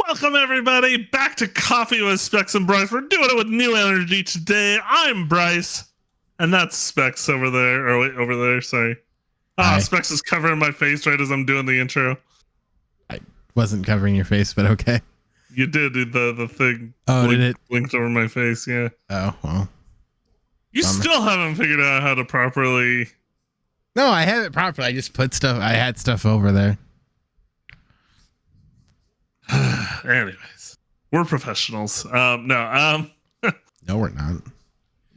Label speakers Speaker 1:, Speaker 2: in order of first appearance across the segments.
Speaker 1: Welcome everybody back to Coffee with Specks and Bryce. We're doing it with new energy today. I'm Bryce, and that's Specks over there. Or wait, over there. Sorry. Specks is covering my face right as I'm doing the intro.
Speaker 2: I wasn't covering your face, but okay.
Speaker 1: You did the thing.
Speaker 2: Oh, did it?
Speaker 1: Blinked over my face. Yeah.
Speaker 2: Oh well.
Speaker 1: You still haven't figured out how to properly.
Speaker 2: No, I had it properly. I just put stuff. I had stuff over there.
Speaker 1: Anyways, we're professionals. No,
Speaker 2: we're not.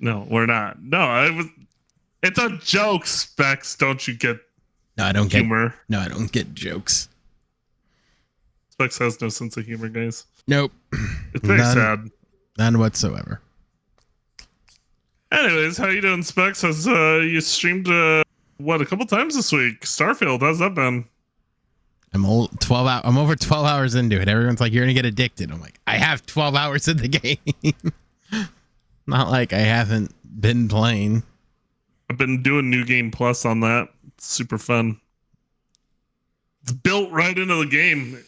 Speaker 1: No, we're not. No, it's a joke, Specs. Don't you get?
Speaker 2: No, I don't
Speaker 1: humor.
Speaker 2: No, I don't get jokes.
Speaker 1: Specs has no sense of humor, guys.
Speaker 2: Nope.
Speaker 1: It's very sad.
Speaker 2: None whatsoever.
Speaker 1: Anyways, how you doing, Specs? Has you streamed a couple times this week? Starfield, how's that been?
Speaker 2: I'm over 12 hours into it. Everyone's like, you're gonna get addicted. I'm like, I have 12 hours in the game. Not like I haven't been playing.
Speaker 1: I've been doing New Game Plus on that. It's super fun. It's built right into the game.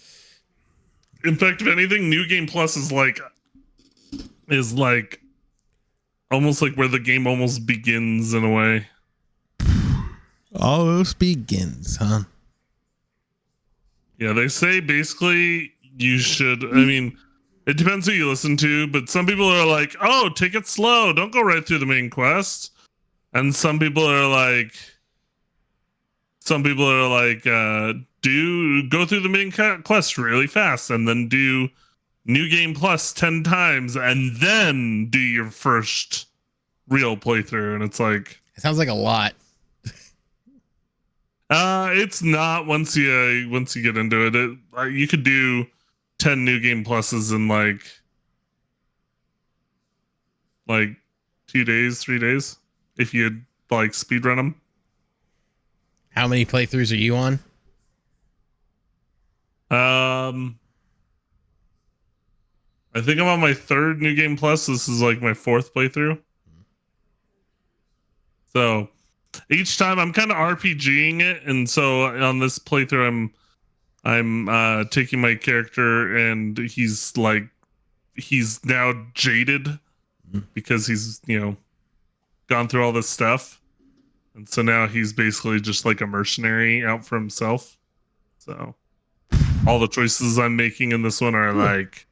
Speaker 1: In fact, if anything, New Game Plus is like almost like where the game almost begins in a way.
Speaker 2: Almost begins, huh?
Speaker 1: Yeah, they say basically you should. I mean, it depends who you listen to, but some people are like, "Oh, take it slow. Don't go right through the main quest." And some people are like, "Do go through the main quest really fast, and then do New Game Plus 10 times, and then do your first real playthrough." And it's like,
Speaker 2: it sounds like a lot.
Speaker 1: It's not once you get into it. You could do 10 New Game Pluses in like 2 days, 3 days, if you like speedrun them.
Speaker 2: How many playthroughs are you on?
Speaker 1: I think I'm on my third New Game Plus. This is like my fourth playthrough. So each time I'm kind of RPGing it, and so on this playthrough I'm taking my character, and he's now jaded because he's gone through all this stuff, and so now he's basically just like a mercenary out for himself. So all the choices I'm making in this one are like,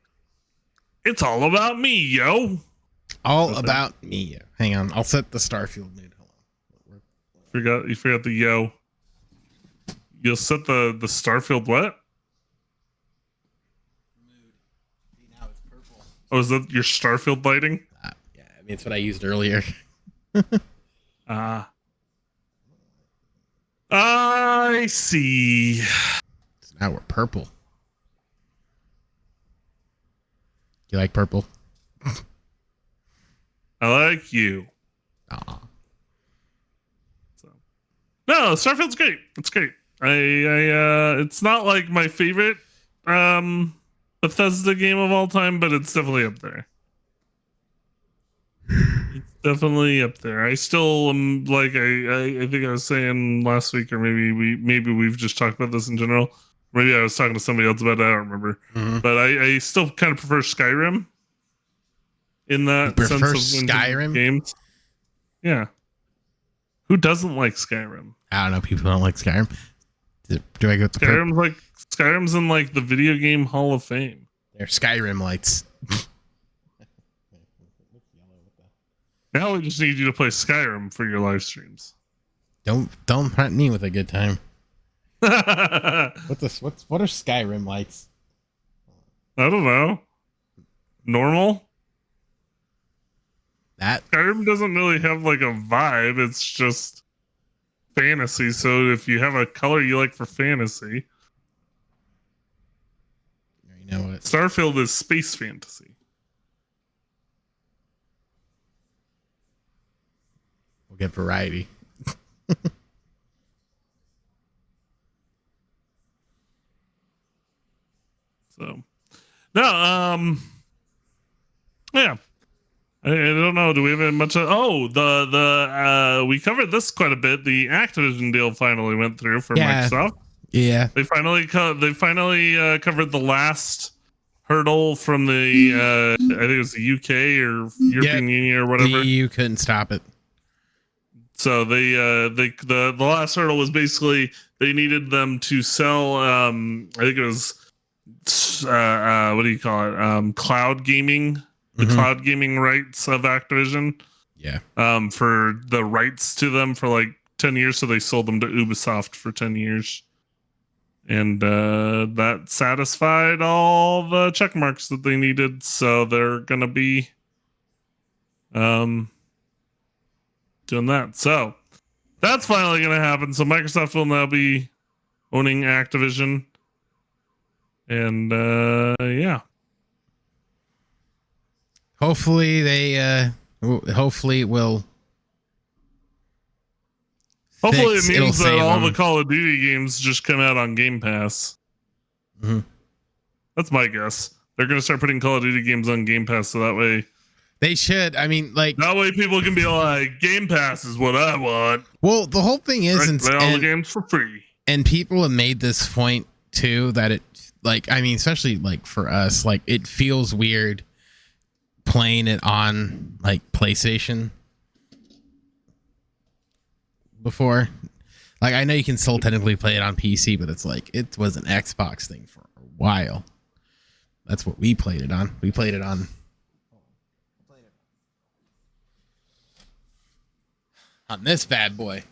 Speaker 1: it's all about me, yo.
Speaker 2: All about me, yo. Hang on, I'll set the Starfield mood.
Speaker 1: You forgot the yo. You'll set the Starfield what?
Speaker 2: Mood. See, now it's purple.
Speaker 1: Oh, is that your Starfield lighting?
Speaker 2: Yeah, I mean, it's what I used earlier.
Speaker 1: I see.
Speaker 2: So now we're purple. You like purple?
Speaker 1: I like you.
Speaker 2: Aw.
Speaker 1: No, Starfield's great. It's great. It's not like my favorite Bethesda game of all time, but it's definitely up there. It's definitely up there. I still am like I think I was saying last week, or maybe we've just talked about this in general. Maybe I was talking to somebody else about it. I don't remember.
Speaker 2: Mm-hmm.
Speaker 1: But I still kind of prefer Skyrim in that sense of
Speaker 2: Skyrim
Speaker 1: games. Yeah. Who doesn't like Skyrim?
Speaker 2: I don't know. People don't like Skyrim. Do I go to
Speaker 1: Skyrim's in like the video game Hall of Fame.
Speaker 2: They're Skyrim lights.
Speaker 1: Now we just need you to play Skyrim for your live streams.
Speaker 2: Don't threaten me with a good time. What are Skyrim lights?
Speaker 1: I don't know. Normal? Skyrim doesn't really have like a vibe. It's just fantasy. So if you have a color you like for fantasy,
Speaker 2: you know what?
Speaker 1: Starfield is space fantasy.
Speaker 2: We'll get variety.
Speaker 1: So, no, yeah. I don't know. Do we have much? We covered this quite a bit. The Activision deal finally went through for Microsoft.
Speaker 2: Yeah,
Speaker 1: they finally covered the last hurdle from the I think it was the UK or European Union or whatever.
Speaker 2: The EU couldn't stop it.
Speaker 1: So the last hurdle was basically they needed them to sell I think it was what do you call it? Cloud gaming, the cloud gaming rights of Activision.
Speaker 2: Yeah.
Speaker 1: For the rights to them for like 10 years, so they sold them to Ubisoft for 10 years. And that satisfied all the check marks that they needed, so they're gonna be doing that. So that's finally gonna happen. So Microsoft will now be owning Activision. And yeah.
Speaker 2: Hopefully they hopefully it will.
Speaker 1: Hopefully it means that all the Call of Duty games just come out on Game Pass.
Speaker 2: Mm-hmm.
Speaker 1: That's my guess. They're going to start putting Call of Duty games on Game Pass, so that way
Speaker 2: they should. I mean, like
Speaker 1: that way people can be like, Game Pass is what I want.
Speaker 2: Well, the whole thing is,
Speaker 1: play all the games for free.
Speaker 2: And people have made this point too that it, like, I mean, especially like for us, like it feels weird playing it on like PlayStation before. Like, I know you can still technically play it on PC, but it's like it was an Xbox thing for a while. That's what we played it on. We played it on this bad boy.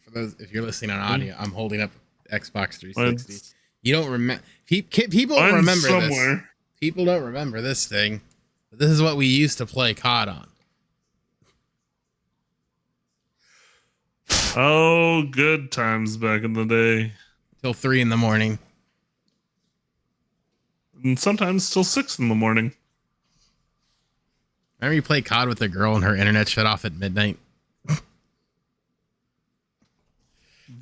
Speaker 2: For those, if you're listening on audio, I'm holding up Xbox 360. You don't remember? People don't remember this. People don't remember this thing. But this is what we used to play COD on.
Speaker 1: Oh, good times back in the day.
Speaker 2: Till 3 a.m.
Speaker 1: And sometimes till 6 a.m.
Speaker 2: Remember you played COD with a girl and her internet shut off at midnight?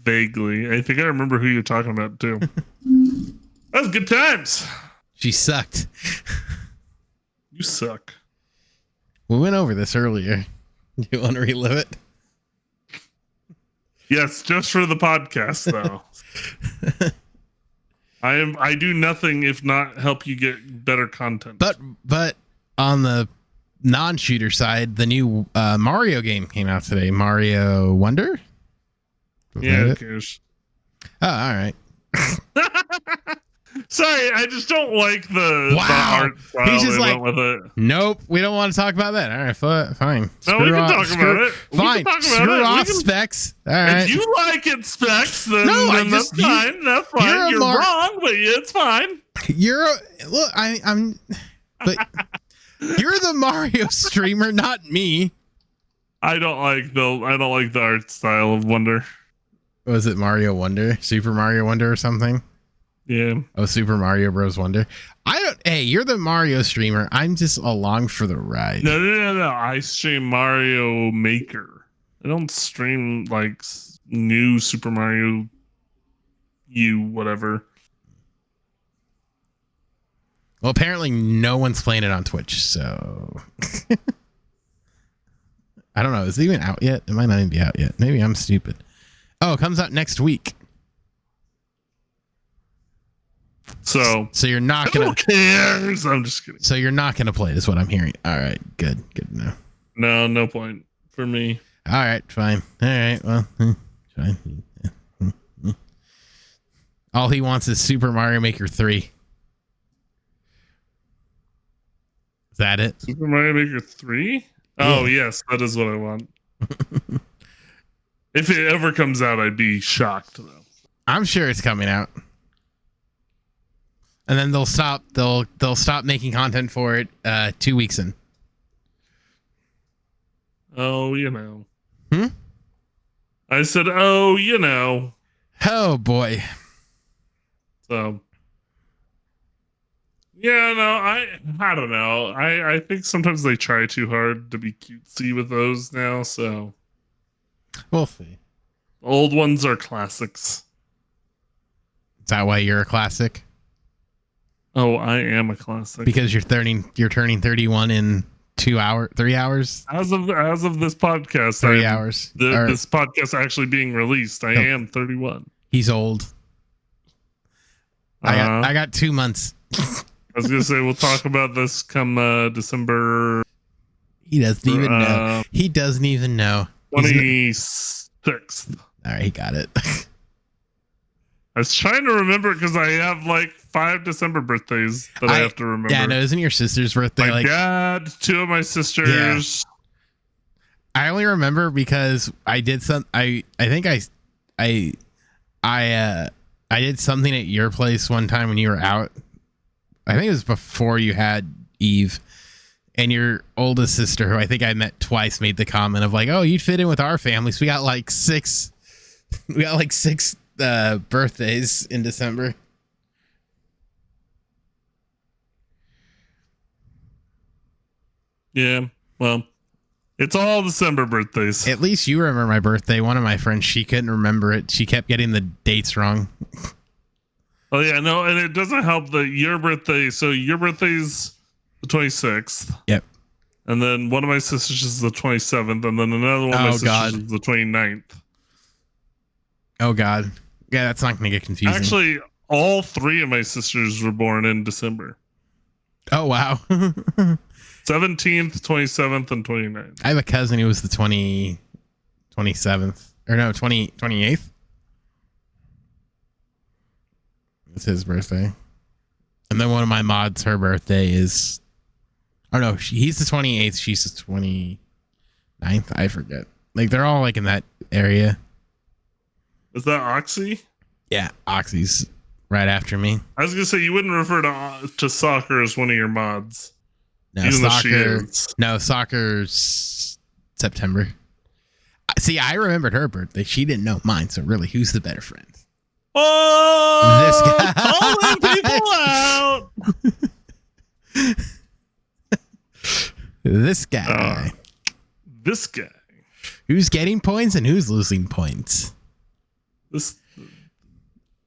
Speaker 1: Vaguely. I think I remember who you're talking about too. That was good times.
Speaker 2: She sucked.
Speaker 1: You suck.
Speaker 2: We went over this earlier. Do you want to relive it?
Speaker 1: Yes, just for the podcast though. I do nothing if not help you get better content.
Speaker 2: But on the non-shooter side, the new Mario game came out today. Mario Wonder?
Speaker 1: Yeah, who cares?
Speaker 2: Oh, all right.
Speaker 1: Sorry, I just don't like the art style.
Speaker 2: He's just like,
Speaker 1: with it.
Speaker 2: Nope, we don't want to talk about that. All right, fine.
Speaker 1: No, we can talk about it.
Speaker 2: Fine, screw off, Specs. All right.
Speaker 1: If you like it, Specs, then that's fine. That's fine. You're wrong, but it's fine.
Speaker 2: But you're the Mario streamer, not me.
Speaker 1: I don't like the art style of Wonder.
Speaker 2: Was it Mario Wonder? Super Mario Wonder or something?
Speaker 1: Yeah.
Speaker 2: Oh, Super Mario Bros. Wonder. Hey, you're the Mario streamer. I'm just along for the ride.
Speaker 1: No. I stream Mario Maker. I don't stream like new Super Mario whatever.
Speaker 2: Well, apparently no one's playing it on Twitch, so I don't know. Is it even out yet? It might not even be out yet. Maybe I'm stupid. Oh, it comes out next week. So you're not gonna.
Speaker 1: Who cares? I'm just kidding.
Speaker 2: So you're not gonna play it, is what I'm hearing. All right, good to know.
Speaker 1: No point for me.
Speaker 2: All right, fine. All right, well, fine. All he wants is Super Mario Maker 3. Is that it?
Speaker 1: Super Mario Maker 3? Oh yes, that is what I want. If it ever comes out, I'd be shocked though.
Speaker 2: I'm sure it's coming out. And then they'll stop making content for it 2 weeks in.
Speaker 1: Oh, I said, oh,
Speaker 2: Oh boy.
Speaker 1: So yeah, no, I don't know. I think sometimes they try too hard to be cutesy with those now, so
Speaker 2: we'll see.
Speaker 1: Old ones are classics.
Speaker 2: Is that why you're a classic?
Speaker 1: Oh, I am a classic.
Speaker 2: Because you're turning 31 in 3 hours.
Speaker 1: As of this podcast,
Speaker 2: 3 hours.
Speaker 1: This podcast actually being released, I am 31.
Speaker 2: He's old. I got 2 months.
Speaker 1: was gonna say we'll talk about this come December.
Speaker 2: He doesn't even know. He doesn't even know.
Speaker 1: 26th.
Speaker 2: All right, he got it.
Speaker 1: I was trying to remember because I have like 5 December birthdays that I have to remember.
Speaker 2: Yeah, no, isn't your sister's birthday?
Speaker 1: My dad, 2 of my sisters.
Speaker 2: Yeah. I only remember because I did I think I did something at your place one time when you were out. I think it was before you had Eve, and your oldest sister, who I think I met twice, made the comment of like, "Oh, you'd fit in with our family." So we got like 6 birthdays in December.
Speaker 1: Yeah, well, it's all December birthdays.
Speaker 2: At least you remember my birthday. One of my friends, she couldn't remember it. She kept getting the dates wrong.
Speaker 1: Oh yeah, no, and it doesn't help that your birthday. So your birthday's the 26th.
Speaker 2: Yep.
Speaker 1: And then one of my sisters is the 27th, and then another one of my sisters is the 29th.
Speaker 2: Oh God. Yeah, that's not going to get confusing.
Speaker 1: Actually, all 3 of my sisters were born in December.
Speaker 2: Oh wow.
Speaker 1: 17th, 27th, and 29th.
Speaker 2: I have a cousin who was the 27th. Or no, 28th. It's his birthday. And then one of my mods, her birthday is... Oh no, he's the 28th. She's the 29th. I forget. Like, they're all like in that area.
Speaker 1: Is that Oxy?
Speaker 2: Yeah, Oxy's right after me.
Speaker 1: I was gonna say you wouldn't refer to soccer as one of your mods.
Speaker 2: No, soccer's September. See, I remembered her birthday. She didn't know mine. So really, who's the better friend?
Speaker 1: Oh, this guy. Calling people out.
Speaker 2: This guy.
Speaker 1: This guy.
Speaker 2: Who's getting points and who's losing points?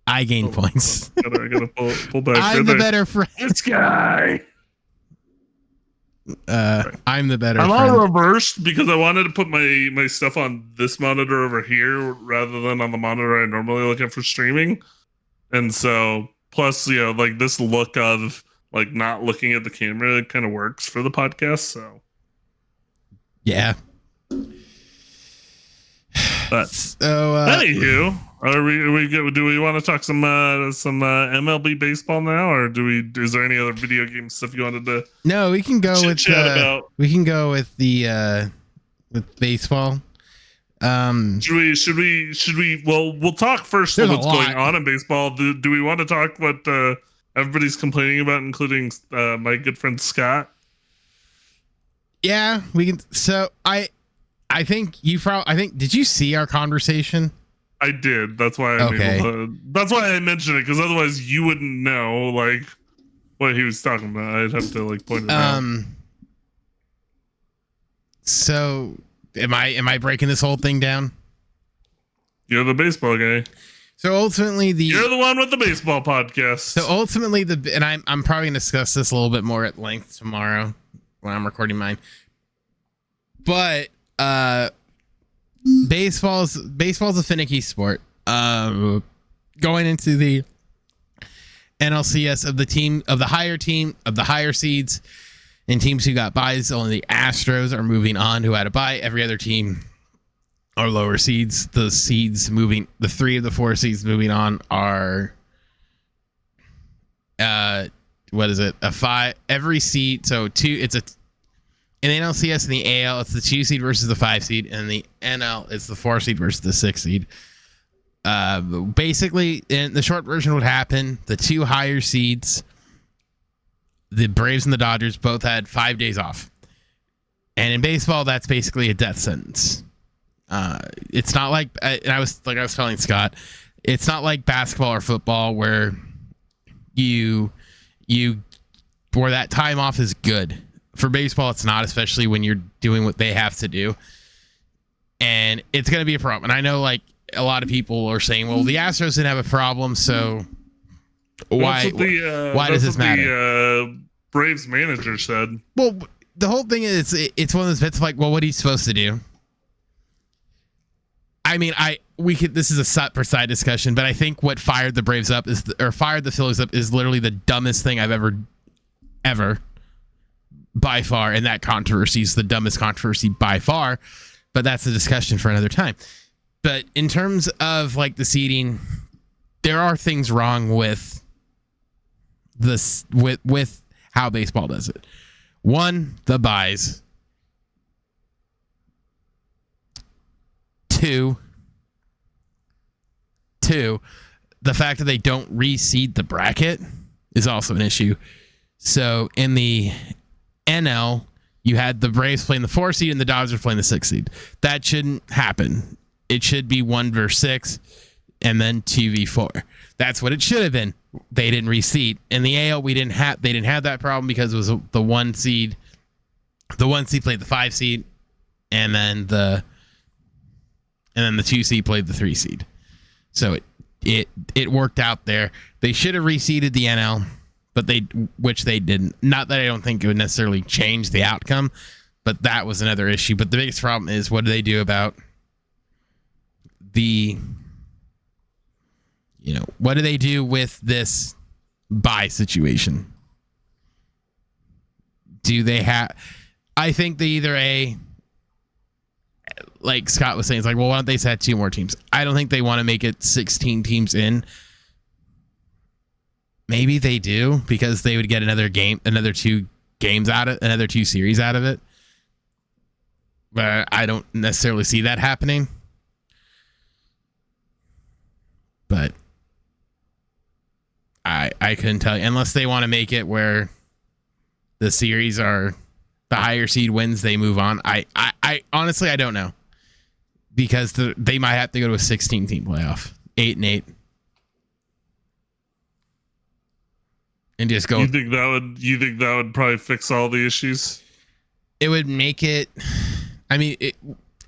Speaker 2: I gain points.
Speaker 1: I gotta pull back.
Speaker 2: I'm the better friend.
Speaker 1: This guy.
Speaker 2: I'm the better
Speaker 1: I'm
Speaker 2: friend.
Speaker 1: all reversed because I wanted to put my stuff on this monitor over here rather than on the monitor I normally look at for streaming. And so, plus, like this look of like not looking at the camera kind of works for the podcast. So,
Speaker 2: yeah.
Speaker 1: But anywho, do we want to talk some MLB baseball now, or is there any other video game stuff you wanted to?
Speaker 2: No, we can go with with baseball.
Speaker 1: Should we? Well, we'll talk first about what's going on in baseball. Do we want to talk what everybody's complaining about, including my good friend Scott?
Speaker 2: Yeah, we can. So I think did you see our conversation?
Speaker 1: I did. That's why that's why I mentioned it, because otherwise you wouldn't know like what he was talking about. I'd have to like point it out.
Speaker 2: So am I breaking this whole thing down?
Speaker 1: You're the baseball guy.
Speaker 2: So ultimately
Speaker 1: you're the one with the baseball podcast.
Speaker 2: So ultimately and I'm probably gonna discuss this a little bit more at length tomorrow when I'm recording mine. But baseball's a finicky sport. Going into the NLCS of the higher seeds and teams who got buys, only the Astros are moving on, who had a bye. Every other team are lower seeds. The 3 of the 4 seeds moving on are what is it? A 5 every seed. So 2. It's a in the NLCS and the AL, it's the 2 seed versus the 5 seed, and the NL, it's the 4 seed versus the 6 seed. Basically, in the short version, what happened? The 2 higher seeds, the Braves and the Dodgers, both had 5 days off, and in baseball, that's basically a death sentence. It's not like I was telling Scott, it's not like basketball or football where where that time off is good. For baseball, it's not, especially when you're doing what they have to do. And it's going to be a problem. And I know like a lot of people are saying, well, the Astros didn't have a problem, so why does this matter?
Speaker 1: The Braves manager said.
Speaker 2: Well, the whole thing is it's one of those bits of like, well, what are you supposed to do? I mean, this is a side discussion, but I think what fired the Braves up fired the Phillies up is literally the dumbest thing I've ever ever by far. And that controversy is the dumbest controversy by far. But that's a discussion for another time. But in terms of like the seeding, there are things wrong with this with how baseball does it. One, the buys. Two, the fact that they don't reseed the bracket is also an issue. So in the NL, you had the Braves playing the 4 seed and the Dodgers playing the 6 seed. That shouldn't happen. It should be 1 versus 6 and then 2v4. That's what it should have been. They didn't reseed. In the AL, they didn't have that problem because it was the 1 seed. The 1 seed played the 5 seed, and then the 2 seed played the 3 seed. So it worked out there. They should have reseeded the NL, but which they didn't. Not that I don't think it would necessarily change the outcome, but that was another issue. But the biggest problem is, what do they do about what do they do with this buy situation? Do they have? I think they either like Scott was saying, it's like, well, why don't they set 2 more teams? I don't think they want to make it 16 teams in. Maybe they do, because they would get another 2 games out of another 2 series out of it. But I don't necessarily see that happening. But I couldn't tell you, unless they want to make it where the series are the higher seed wins, they move on. I honestly, I don't know, because they might have to go to a 16 team playoff, 8-8, and just go.
Speaker 1: You think that would probably fix all the issues?
Speaker 2: It would make it. I mean,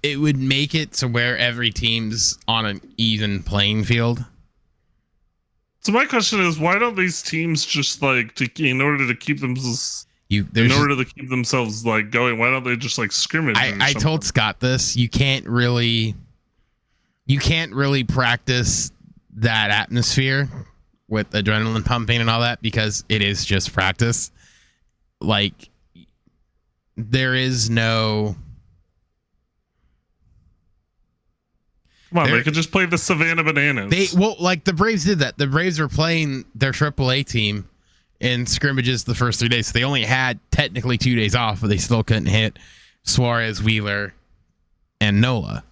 Speaker 2: it would make it to where every team's on an even playing field.
Speaker 1: So my question is, why don't these teams just in order to keep themselves like going, why don't they just like scrimmage?
Speaker 2: I told Scott this. You can't really practice that atmosphere with adrenaline pumping and all that, because it is just practice. Like, there is no.
Speaker 1: Come on, they could just play the Savannah Bananas.
Speaker 2: Like the Braves did that. The Braves were playing their AAA team in scrimmages the first 3 days. So they only had technically 2 days off, but they still couldn't hit Suarez, Wheeler, and Nola.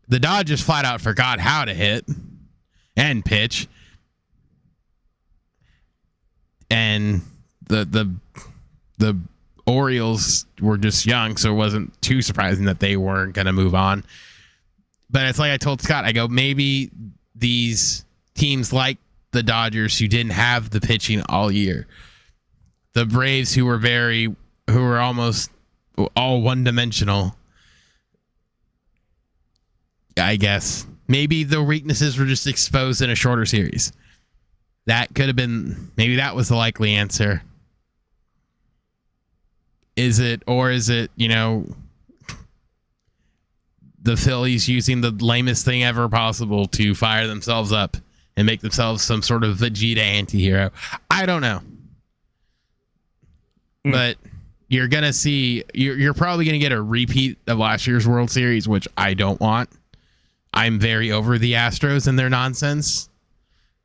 Speaker 2: The Dodgers flat out forgot how to hit and pitch. And the Orioles were just young, so it wasn't too surprising that they weren't going to move on. But it's like I told Scott, I go, maybe these teams like the Dodgers, who didn't have the pitching all year, the Braves, who were almost all one-dimensional, I guess maybe the weaknesses were just exposed in a shorter series. That could have been, maybe that was the likely answer. Is it, the Phillies using the lamest thing ever possible to fire themselves up and make themselves some sort of Vegeta anti-hero? I don't know. But you're going to see, you're probably going to get a repeat of last year's World Series, which I don't want. I'm very over the Astros and their nonsense,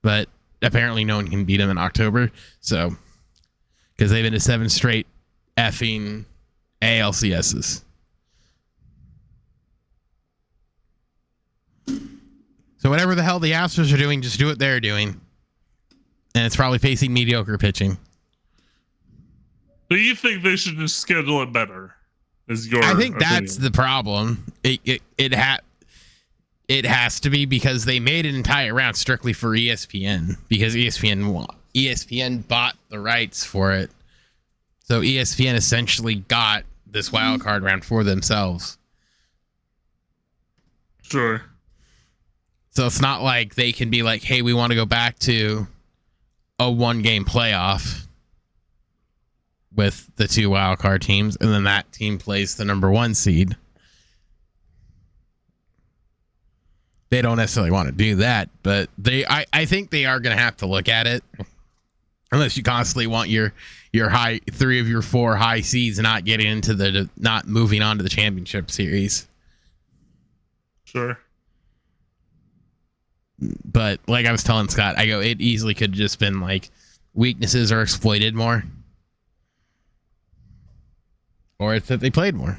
Speaker 2: but apparently no one can beat them in October. So, because they've been to 7 straight effing ALCSs. So whatever the hell the Astros are doing, just do what they're doing. And it's probably facing mediocre pitching.
Speaker 1: Do you think they should just schedule it better?
Speaker 2: I think that's the problem. It has to be, because they made an entire round strictly for ESPN, because ESPN bought the rights for it. So ESPN essentially got this wild card round for themselves.
Speaker 1: Sure.
Speaker 2: So it's not like they can be like, hey, we want to go back to a 1-game playoff with the 2 wild card teams, and then that team plays the number 1 seed. They don't necessarily want to do that, but I think they are going to have to look at it. unless you constantly want your high 3 of your 4 high seeds not getting into not moving on to the championship series.
Speaker 1: Sure.
Speaker 2: But like I was telling Scott, I go, it easily could have just been like weaknesses are exploited more, or it's that they played more.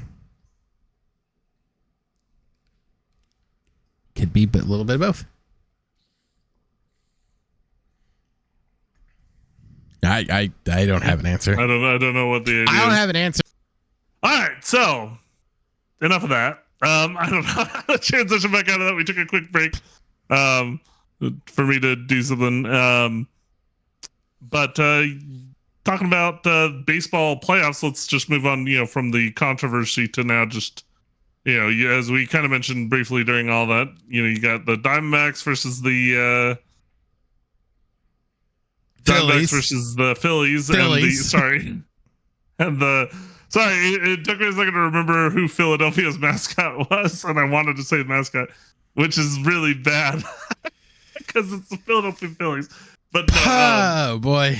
Speaker 2: Could be, but a little bit of both. I don't have an answer.
Speaker 1: I don't know what the idea
Speaker 2: I don't
Speaker 1: is.
Speaker 2: have an answer.
Speaker 1: All right, so enough of that. I don't know how to transition back out of that. We took a quick break for me to do something. But talking about baseball playoffs, let's just move on, from the controversy to now just, as we kind of mentioned briefly during all that, you got the Diamondbacks versus the Diamondbacks versus the Phillies. It took me a second to remember who Philadelphia's mascot was, and I wanted to say the mascot, which is really bad because it's the Philadelphia Phillies. But no,
Speaker 2: oh boy!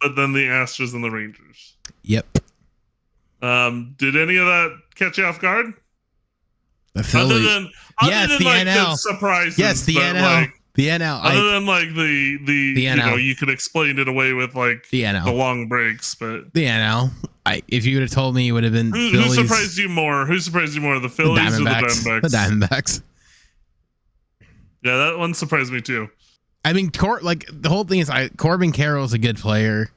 Speaker 1: But then the Astros and the Rangers.
Speaker 2: Yep.
Speaker 1: Did any of that catch you off guard?
Speaker 2: The Phillies.
Speaker 1: Other than
Speaker 2: the
Speaker 1: like
Speaker 2: NL.
Speaker 1: the surprises.
Speaker 2: Yes, the NL.
Speaker 1: Like,
Speaker 2: the NL.
Speaker 1: Other than like the
Speaker 2: NL.
Speaker 1: You could explain it away with like
Speaker 2: the NL.
Speaker 1: The long breaks, but
Speaker 2: the NL. If you would have told me, it would have been
Speaker 1: who surprised you more? Who surprised you more, the Phillies or the Diamondbacks?
Speaker 2: The Diamondbacks.
Speaker 1: Yeah, that one surprised me too.
Speaker 2: I mean, the whole thing is, Corbin Carroll's a good player.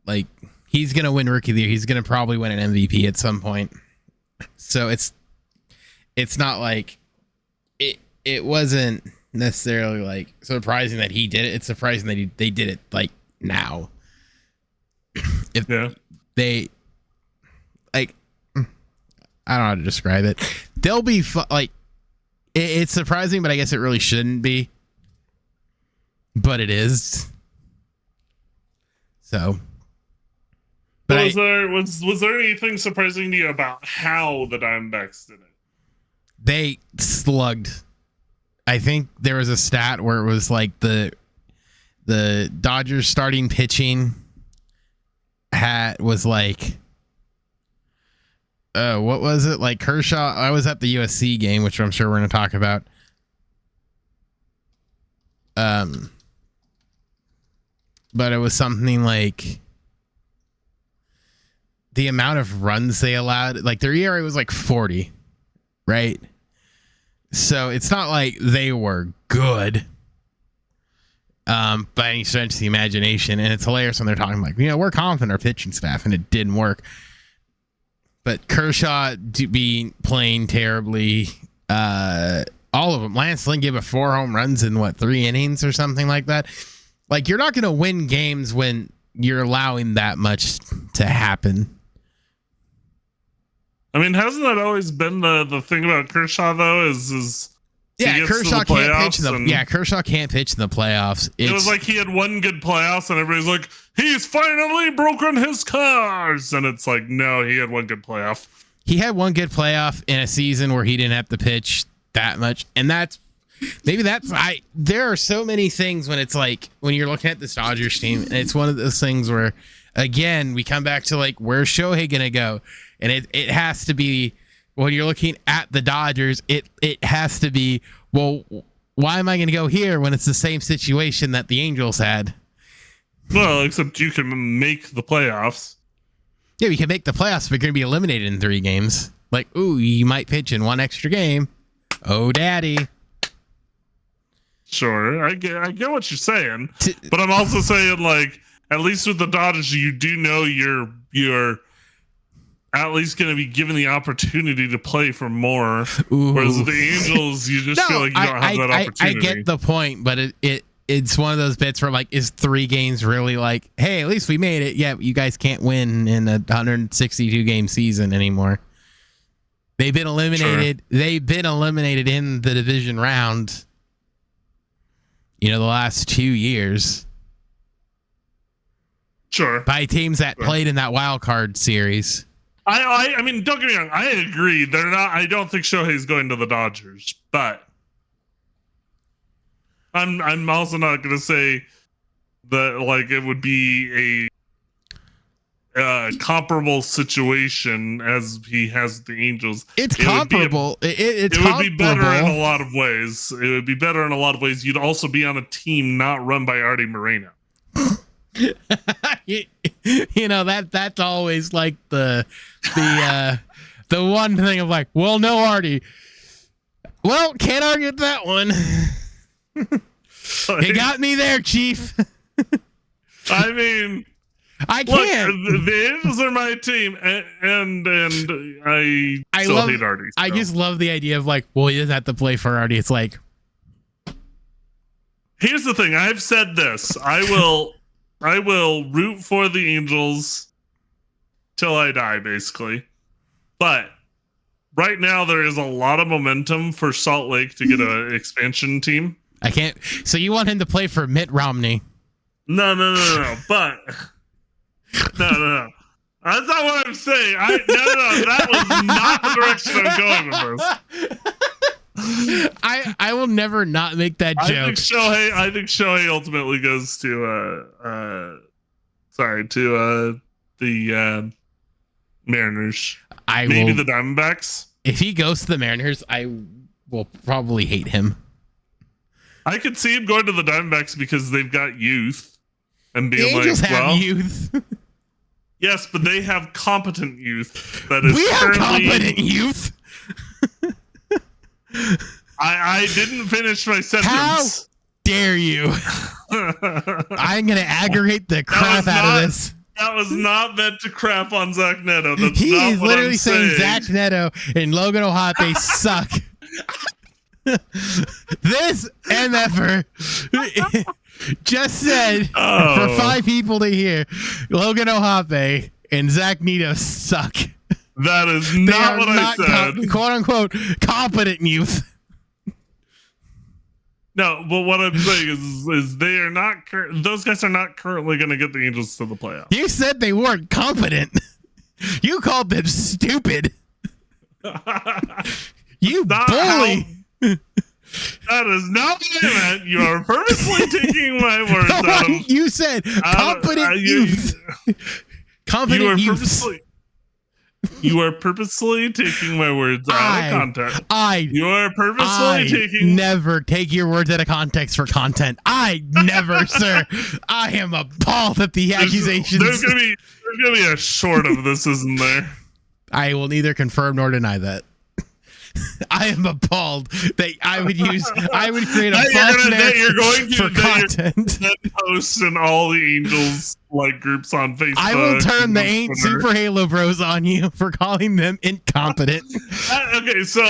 Speaker 2: Like, he's gonna win Rookie of the Year. He's gonna probably win an MVP at some point. So it's not like it wasn't necessarily like surprising that he did it. It's surprising that they did it like now. They like, I don't know how to describe it. They'll be it's surprising, but I guess it really shouldn't be. But it is. So. But
Speaker 1: was there anything surprising to you about how the Diamondbacks did it?
Speaker 2: They slugged. I think there was a stat where it was like the Dodgers starting pitching was like, what was it? Like Kershaw. I was at the USC game, which I'm sure we're going to talk about. But it was something like the amount of runs they allowed, like their ERA was like 40, right? So it's not like they were good by any stretch of the imagination. And it's hilarious when they're talking like, we're confident our pitching staff, and it didn't work. But Kershaw playing terribly. All of them. Lance Lynn gave 4 home runs in 3 innings or something like that. Like, you're not going to win games when you're allowing that much to happen.
Speaker 1: I mean, hasn't that always been the thing about Kershaw though?
Speaker 2: Kershaw can't pitch Kershaw can't pitch in the playoffs.
Speaker 1: It was like he had one good playoffs, and everybody's like, he's finally broken his curse. And it's like, no, he had one good playoff.
Speaker 2: He had one good playoff in a season where he didn't have to pitch that much, and there are so many things when it's like when you're looking at this Dodgers team, and it's one of those things where, again, we come back to like, where's Shohei gonna go? And it has to be, when you're looking at the Dodgers, it has to be, well, why am I gonna go here when it's the same situation that the Angels had?
Speaker 1: Well, except you can make the playoffs.
Speaker 2: Yeah, we can make the playoffs, but you're gonna be eliminated in 3 games. Like, ooh, you might pitch in 1 extra game. Oh, daddy.
Speaker 1: Sure, I get what you're saying, but I'm also saying, like, at least with the Dodgers, you do know you're at least going to be given the opportunity to play for more. Ooh. Whereas with the Angels, you just feel like you don't have that opportunity.
Speaker 2: I get the point, but it's one of those bits where, like, is 3 games really like, hey, at least we made it? Yeah, you guys can't win in a 162 game season anymore. They've been eliminated. Sure. They've been eliminated in the division round. The last 2 years.
Speaker 1: Sure.
Speaker 2: By teams that played in that wild card series.
Speaker 1: I mean, don't get me wrong. I agree. They're not. I don't think Shohei's going to the Dodgers, but I'm also not going to say that like it would be a comparable situation as he has with the Angels.
Speaker 2: It's comparable. It
Speaker 1: would be better in a lot of ways. It would be better in a lot of ways. You'd also be on a team not run by Artie Moreno.
Speaker 2: You know, that's always like the one thing of like, well, no Artie. Well, can't argue with that one. You got me there, Chief.
Speaker 1: I mean,
Speaker 2: I can't.
Speaker 1: Look, the Angels are my team, and I still hate Artie. So.
Speaker 2: I just love the idea of like, well, he doesn't have to play for Artie. It's like,
Speaker 1: here's the thing. I've said this. I will root for the Angels till I die, basically. But right now, there is a lot of momentum for Salt Lake to get an expansion team.
Speaker 2: I can't. So you want him to play for Mitt Romney?
Speaker 1: No. But no. That's not what I'm saying. That was not the direction I'm going with this.
Speaker 2: I will never not make that joke.
Speaker 1: I think Shohei ultimately goes to the Mariners. Maybe the Diamondbacks.
Speaker 2: If he goes to the Mariners, I will probably hate him.
Speaker 1: I could see him going to the Diamondbacks because they've got youth and being
Speaker 2: the Angels have youth.
Speaker 1: Yes, but they have competent youth. That is
Speaker 2: we have competent youth.
Speaker 1: I didn't finish my sentence.
Speaker 2: How dare you? I'm gonna aggravate the crap out of this.
Speaker 1: That was not meant to crap on Zach Neto.
Speaker 2: He's literally saying Zach Neto and Logan O'Hoppe suck. This MFer just said for 5 people to hear, Logan O'Hoppe and Zach Neto suck.
Speaker 1: That is not what I said.
Speaker 2: Quote unquote competent youth.
Speaker 1: No, but what I'm saying is they are not. Those guys are not currently going to get the Angels to the playoffs.
Speaker 2: You said they weren't competent. You called them stupid. You bully.
Speaker 1: That is not what I meant. You are purposely taking my words out of.
Speaker 2: You said competent youth. Competent youth.
Speaker 1: You are purposely taking my words out of context.
Speaker 2: You are purposely taking. Never take your words out of context for content. I never, sir. I am appalled at the accusations.
Speaker 1: There's gonna be a short of this, isn't there?
Speaker 2: I will neither confirm nor deny that. I am appalled that I would create a false narrative for content.
Speaker 1: Post in all the Angels groups on Facebook.
Speaker 2: I will turn the Ain't Super Halo Bros on you for calling them incompetent.
Speaker 1: Okay, so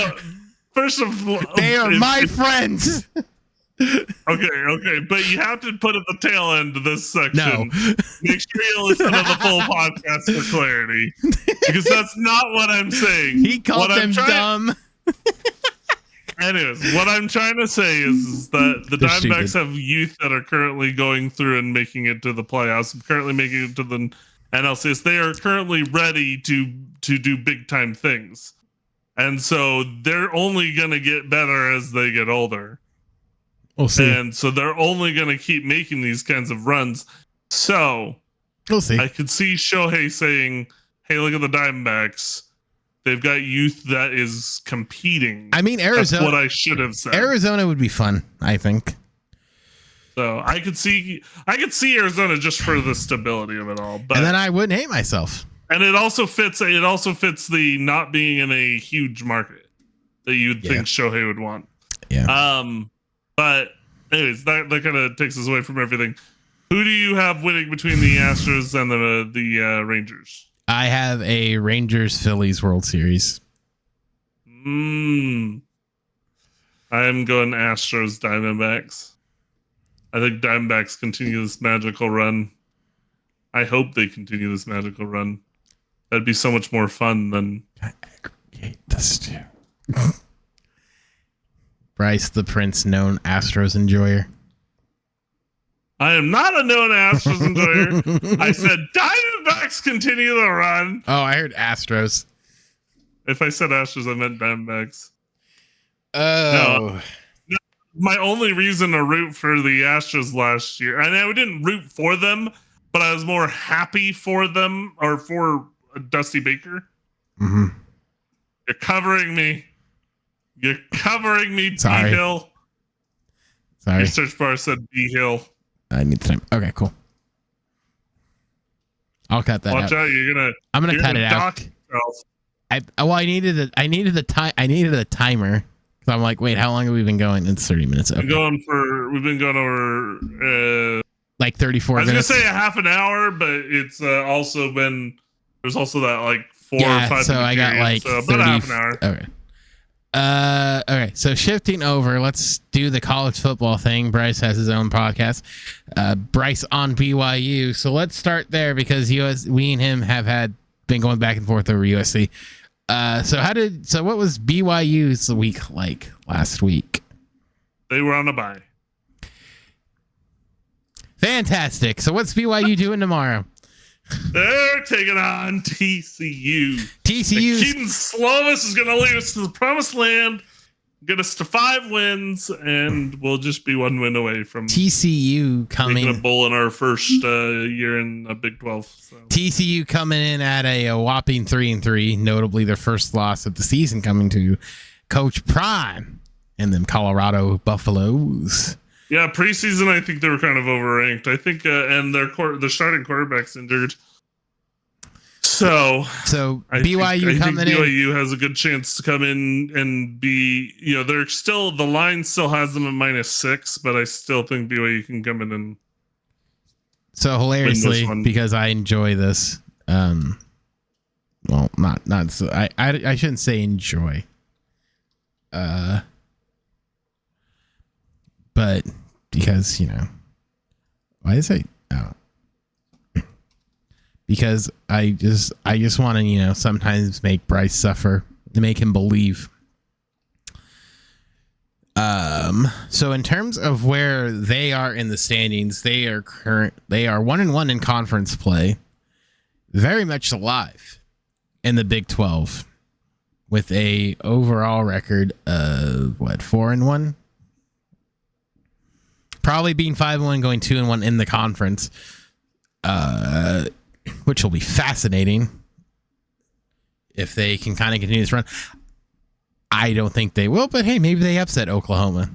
Speaker 1: first of all,
Speaker 2: they are my friends.
Speaker 1: Okay, but you have to put at the tail end of this section.
Speaker 2: No.
Speaker 1: Make sure you listen to the full podcast for clarity, because that's not what I'm saying.
Speaker 2: He called them dumb.
Speaker 1: Anyways, what I'm trying to say is that the Diamondbacks have youth that are currently going through and making it to the playoffs, currently making it to the NLCS. They are currently ready to do big time things, and so they're only going to get better as they get older.
Speaker 2: We'll see.
Speaker 1: And so they're only going to keep making these kinds of runs. So
Speaker 2: we'll see.
Speaker 1: I could see Shohei saying, "Hey, look at the Diamondbacks. They've got youth that is competing."
Speaker 2: I mean, Arizona.
Speaker 1: That's what I should have said.
Speaker 2: Arizona would be fun, I think.
Speaker 1: So I could see Arizona just for the stability of it all. But,
Speaker 2: and then I wouldn't hate myself.
Speaker 1: And it also fits the not being in a huge market that you'd think Shohei would want.
Speaker 2: Yeah.
Speaker 1: But anyways, that kind of takes us away from everything. Who do you have winning between the Astros and the Rangers?
Speaker 2: I have a Rangers-Phillies World Series.
Speaker 1: I am going Astros Diamondbacks. I think Diamondbacks continue this magical run. I hope they continue this magical run. That'd be so much more fun than.
Speaker 2: I aggregate this too. Bryce the Prince, known Astros enjoyer.
Speaker 1: I am not a known Astros enjoyer. I said Diamondbacks continue the run.
Speaker 2: Oh, I heard Astros.
Speaker 1: If I said Astros, I meant Diamondbacks.
Speaker 2: Oh.
Speaker 1: my only reason to root for the Astros last year, and I didn't root for them, but I was more happy for them or for Dusty Baker.
Speaker 2: Mm-hmm.
Speaker 1: You're covering me. You're covering me,
Speaker 2: Sorry.
Speaker 1: B Hill.
Speaker 2: Sorry.
Speaker 1: Your search bar said B Hill.
Speaker 2: I need time. Okay, cool. I'll cut that
Speaker 1: Watch out!
Speaker 2: I'm gonna cut it out. I needed a timer. So I'm like, wait, how long have we been going? It's 30 minutes. Okay.
Speaker 1: We've been going over
Speaker 2: like 34 minutes.
Speaker 1: I was gonna say a half an hour, but it's also been there's also that like 4 or 5
Speaker 2: so I got
Speaker 1: period,
Speaker 2: like
Speaker 1: so
Speaker 2: 30,
Speaker 1: about a half an hour.
Speaker 2: Okay. Okay, so shifting over, let's do the college football thing. Bryce has his own podcast, Bryce on BYU. So let's start there because we and him have been going back and forth over USC. So what was BYU's week like last week?
Speaker 1: They were on a bye.
Speaker 2: Fantastic. So what's BYU doing tomorrow?
Speaker 1: They're taking on TCU.
Speaker 2: TCU.
Speaker 1: Keaton Slovis is going to lead us to the promised land, get us to 5 wins, and we'll just be 1 win away from
Speaker 2: TCU coming
Speaker 1: a bowl in our first year in the Big 12. So.
Speaker 2: TCU coming in at a whopping 3-3, notably their first loss of the season coming to Coach Prime and them Colorado Buffaloes.
Speaker 1: Yeah, preseason, I think they were kind of overranked. I think, and their starting quarterback's injured. So
Speaker 2: BYU coming in.
Speaker 1: BYU has a good chance to come in and be, they're still, the line still has them at -6, but I still think BYU can come in and.
Speaker 2: So hilariously, because I enjoy this, well, not so, I shouldn't say enjoy, but because why is it? Because I just want to sometimes make Bryce suffer to make him believe. So in terms of where they are in the standings, they are 1-1 in conference play, very much alive in the Big 12 with a overall record of 4-1, probably being 5-1, going 2-1 in the conference, which will be fascinating if they can kind of continue this run. I don't think they will, but hey, maybe they upset Oklahoma.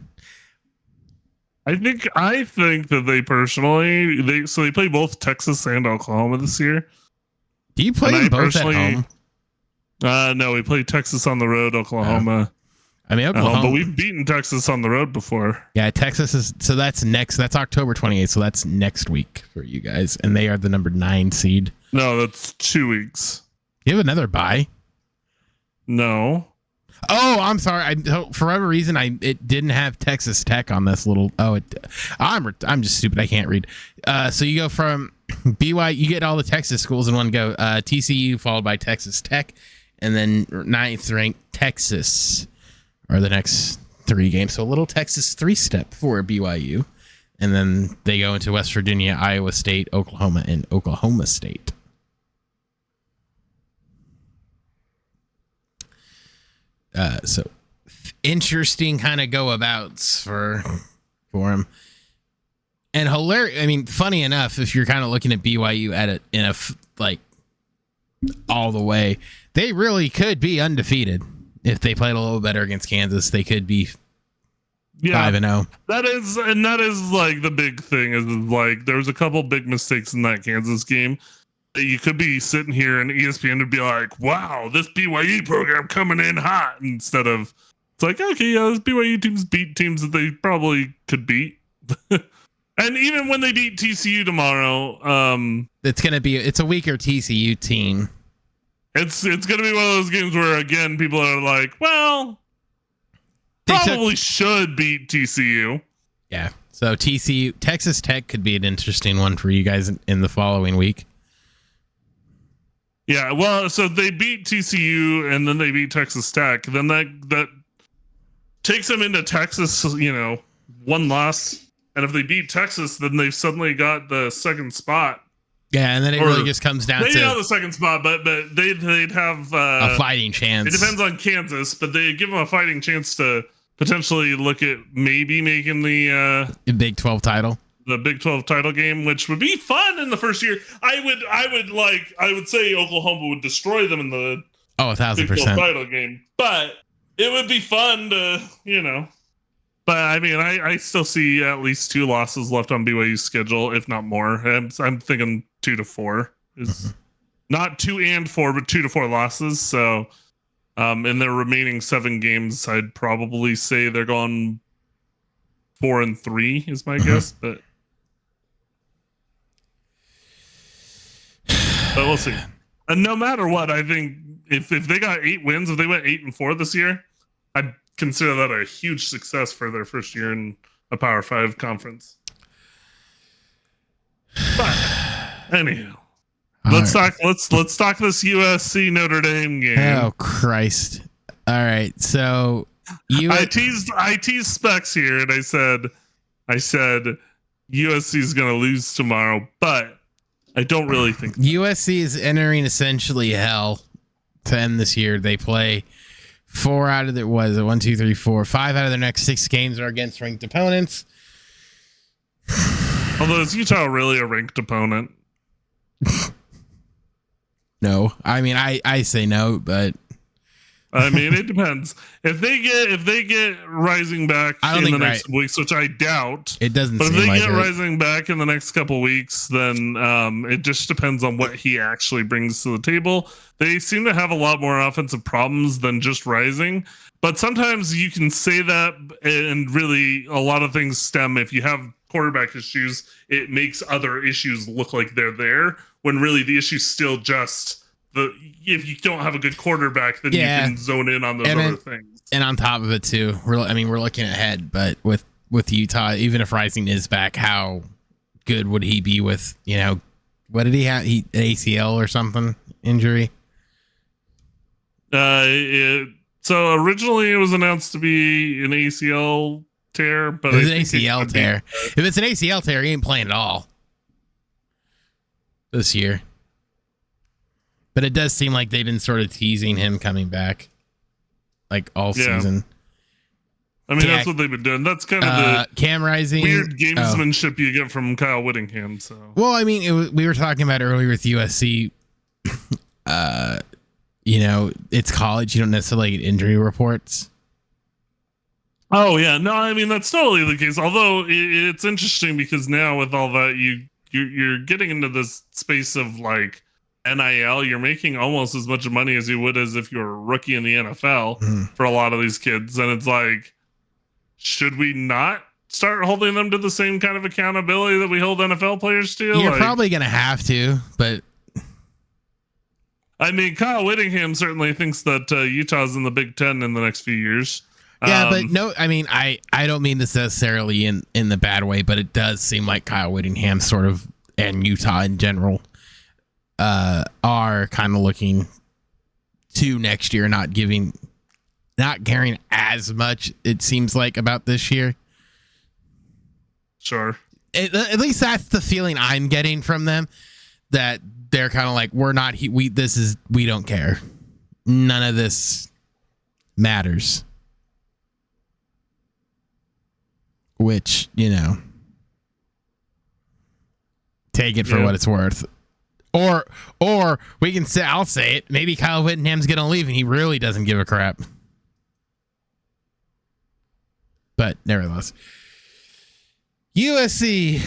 Speaker 1: I think that they personally they play both Texas and Oklahoma this year.
Speaker 2: Do you play them both at home?
Speaker 1: No, we play Texas on the road, Oklahoma.
Speaker 2: I mean, Oklahoma,
Speaker 1: but we've beaten Texas on the road before.
Speaker 2: Yeah, Texas is that's October 28th, so that's next week for you guys, and they are the number 9 seed.
Speaker 1: No, that's 2 weeks.
Speaker 2: You have another bye?
Speaker 1: No.
Speaker 2: Oh, I'm sorry. For whatever reason, it didn't have Texas Tech on this little. I'm just stupid. I can't read. So you go from BYU, you get all the Texas schools in one go. TCU followed by Texas Tech, and then 9th ranked Texas are the next 3 games. So a little Texas 3-step for BYU, and then they go into West Virginia, Iowa State, Oklahoma, and Oklahoma State. So interesting kind of go abouts for him, and hilarious. I mean, funny enough, if you're kind of looking at BYU at it in a like all the way, they really could be undefeated if they played a little better against Kansas. They could be 5-0.
Speaker 1: That is like the big thing is like there was a couple big mistakes in that Kansas game. You could be sitting here and ESPN would be like, wow, this BYU program coming in hot, instead of it's like, okay, yeah, this BYU teams beat teams that they probably could beat. And even when they beat TCU tomorrow,
Speaker 2: it's a weaker TCU team.
Speaker 1: It's going to be one of those games where, again, people are like, well, probably should beat TCU.
Speaker 2: Yeah. So Texas Tech could be an interesting one for you guys in the following week.
Speaker 1: Yeah, well, so they beat TCU and then they beat Texas Tech. Then that takes them into Texas, 1 loss. And if they beat Texas, then they've suddenly got the 2nd spot.
Speaker 2: Yeah, and then it really just comes down to
Speaker 1: maybe not the 2nd spot, but they'd have
Speaker 2: a fighting chance.
Speaker 1: It depends on Kansas, but they give them a fighting chance to potentially look at maybe making the
Speaker 2: Big 12 title.
Speaker 1: The Big 12 title game, which would be fun in the first year. I would say Oklahoma would destroy them in the
Speaker 2: 1,000%
Speaker 1: Big 12 title game, but it would be fun to, But I mean, I still see at least 2 losses left on BYU's schedule, if not more. I'm thinking 2 to 4 is not 2 and 4, but 2 to 4 losses. So, in their remaining 7 games, I'd probably say they're going 4-3 is my guess, but we'll see. And no matter what, I think if they got 8 wins, if they went 8-4 this year, I'd consider that a huge success for their first year in a Power 5 conference. But anyhow, let's talk this USC Notre Dame game.
Speaker 2: Oh Christ! All right, so
Speaker 1: I teased Specs here, and I said USC is going to lose tomorrow, but I don't really think that.
Speaker 2: USC is entering essentially hell to end this year. They play 4 out of their 5 out of their next 6 games are against ranked opponents.
Speaker 1: Although, is Utah really a ranked opponent?
Speaker 2: No, I mean I say no, but
Speaker 1: I mean it depends. If they get Rising back in the next weeks, which I doubt,
Speaker 2: it doesn't.
Speaker 1: But if they
Speaker 2: like
Speaker 1: get Rising back in the next couple weeks, then it just depends on what he actually brings to the table. They seem to have a lot more offensive problems than just Rising, but sometimes you can say that, and really a lot of things stem. If you have quarterback issues, it makes other issues look like they're there, when really the issue's still just if you don't have a good quarterback, then you can zone in on those other things.
Speaker 2: And on top of it too, we're looking ahead, but with Utah, even if Rising is back, how good would he be with, what did he have? An ACL or something injury?
Speaker 1: So originally it was announced to be an ACL tear, but
Speaker 2: it was an ACL tear. If it's an ACL tear, he ain't playing at all this year. But it does seem like they've been sort of teasing him coming back, like all season.
Speaker 1: I mean, that's what they've been doing. That's kind of the
Speaker 2: Cam Rising
Speaker 1: weird gamesmanship you get from Kyle Whittingham. So,
Speaker 2: well, I mean, we were talking about earlier with USC. It's college. You don't necessarily get injury reports.
Speaker 1: Oh yeah, no, I mean that's totally the case. Although it's interesting because now with all that, you're getting into this space of like NIL. You're making almost as much money as you would as if you were a rookie in the NFL for a lot of these kids, and it's like, should we not start holding them to the same kind of accountability that we hold NFL players to?
Speaker 2: You're probably gonna have to, but
Speaker 1: I mean, Kyle Whittingham certainly thinks that Utah's in the Big Ten in the next few years.
Speaker 2: Yeah, but no, I mean, I don't mean this necessarily in the bad way, but it does seem like Kyle Whittingham sort of, and Utah in general, are kind of looking to next year, not caring as much, it seems like, about this year.
Speaker 1: Sure.
Speaker 2: At least that's the feeling I'm getting from them, that they're kind of like, we don't care. None of this matters. Which, take it for what it's worth. Or we can say, I'll say it, maybe Kyle Whittingham's going to leave and he really doesn't give a crap. But nevertheless, USC,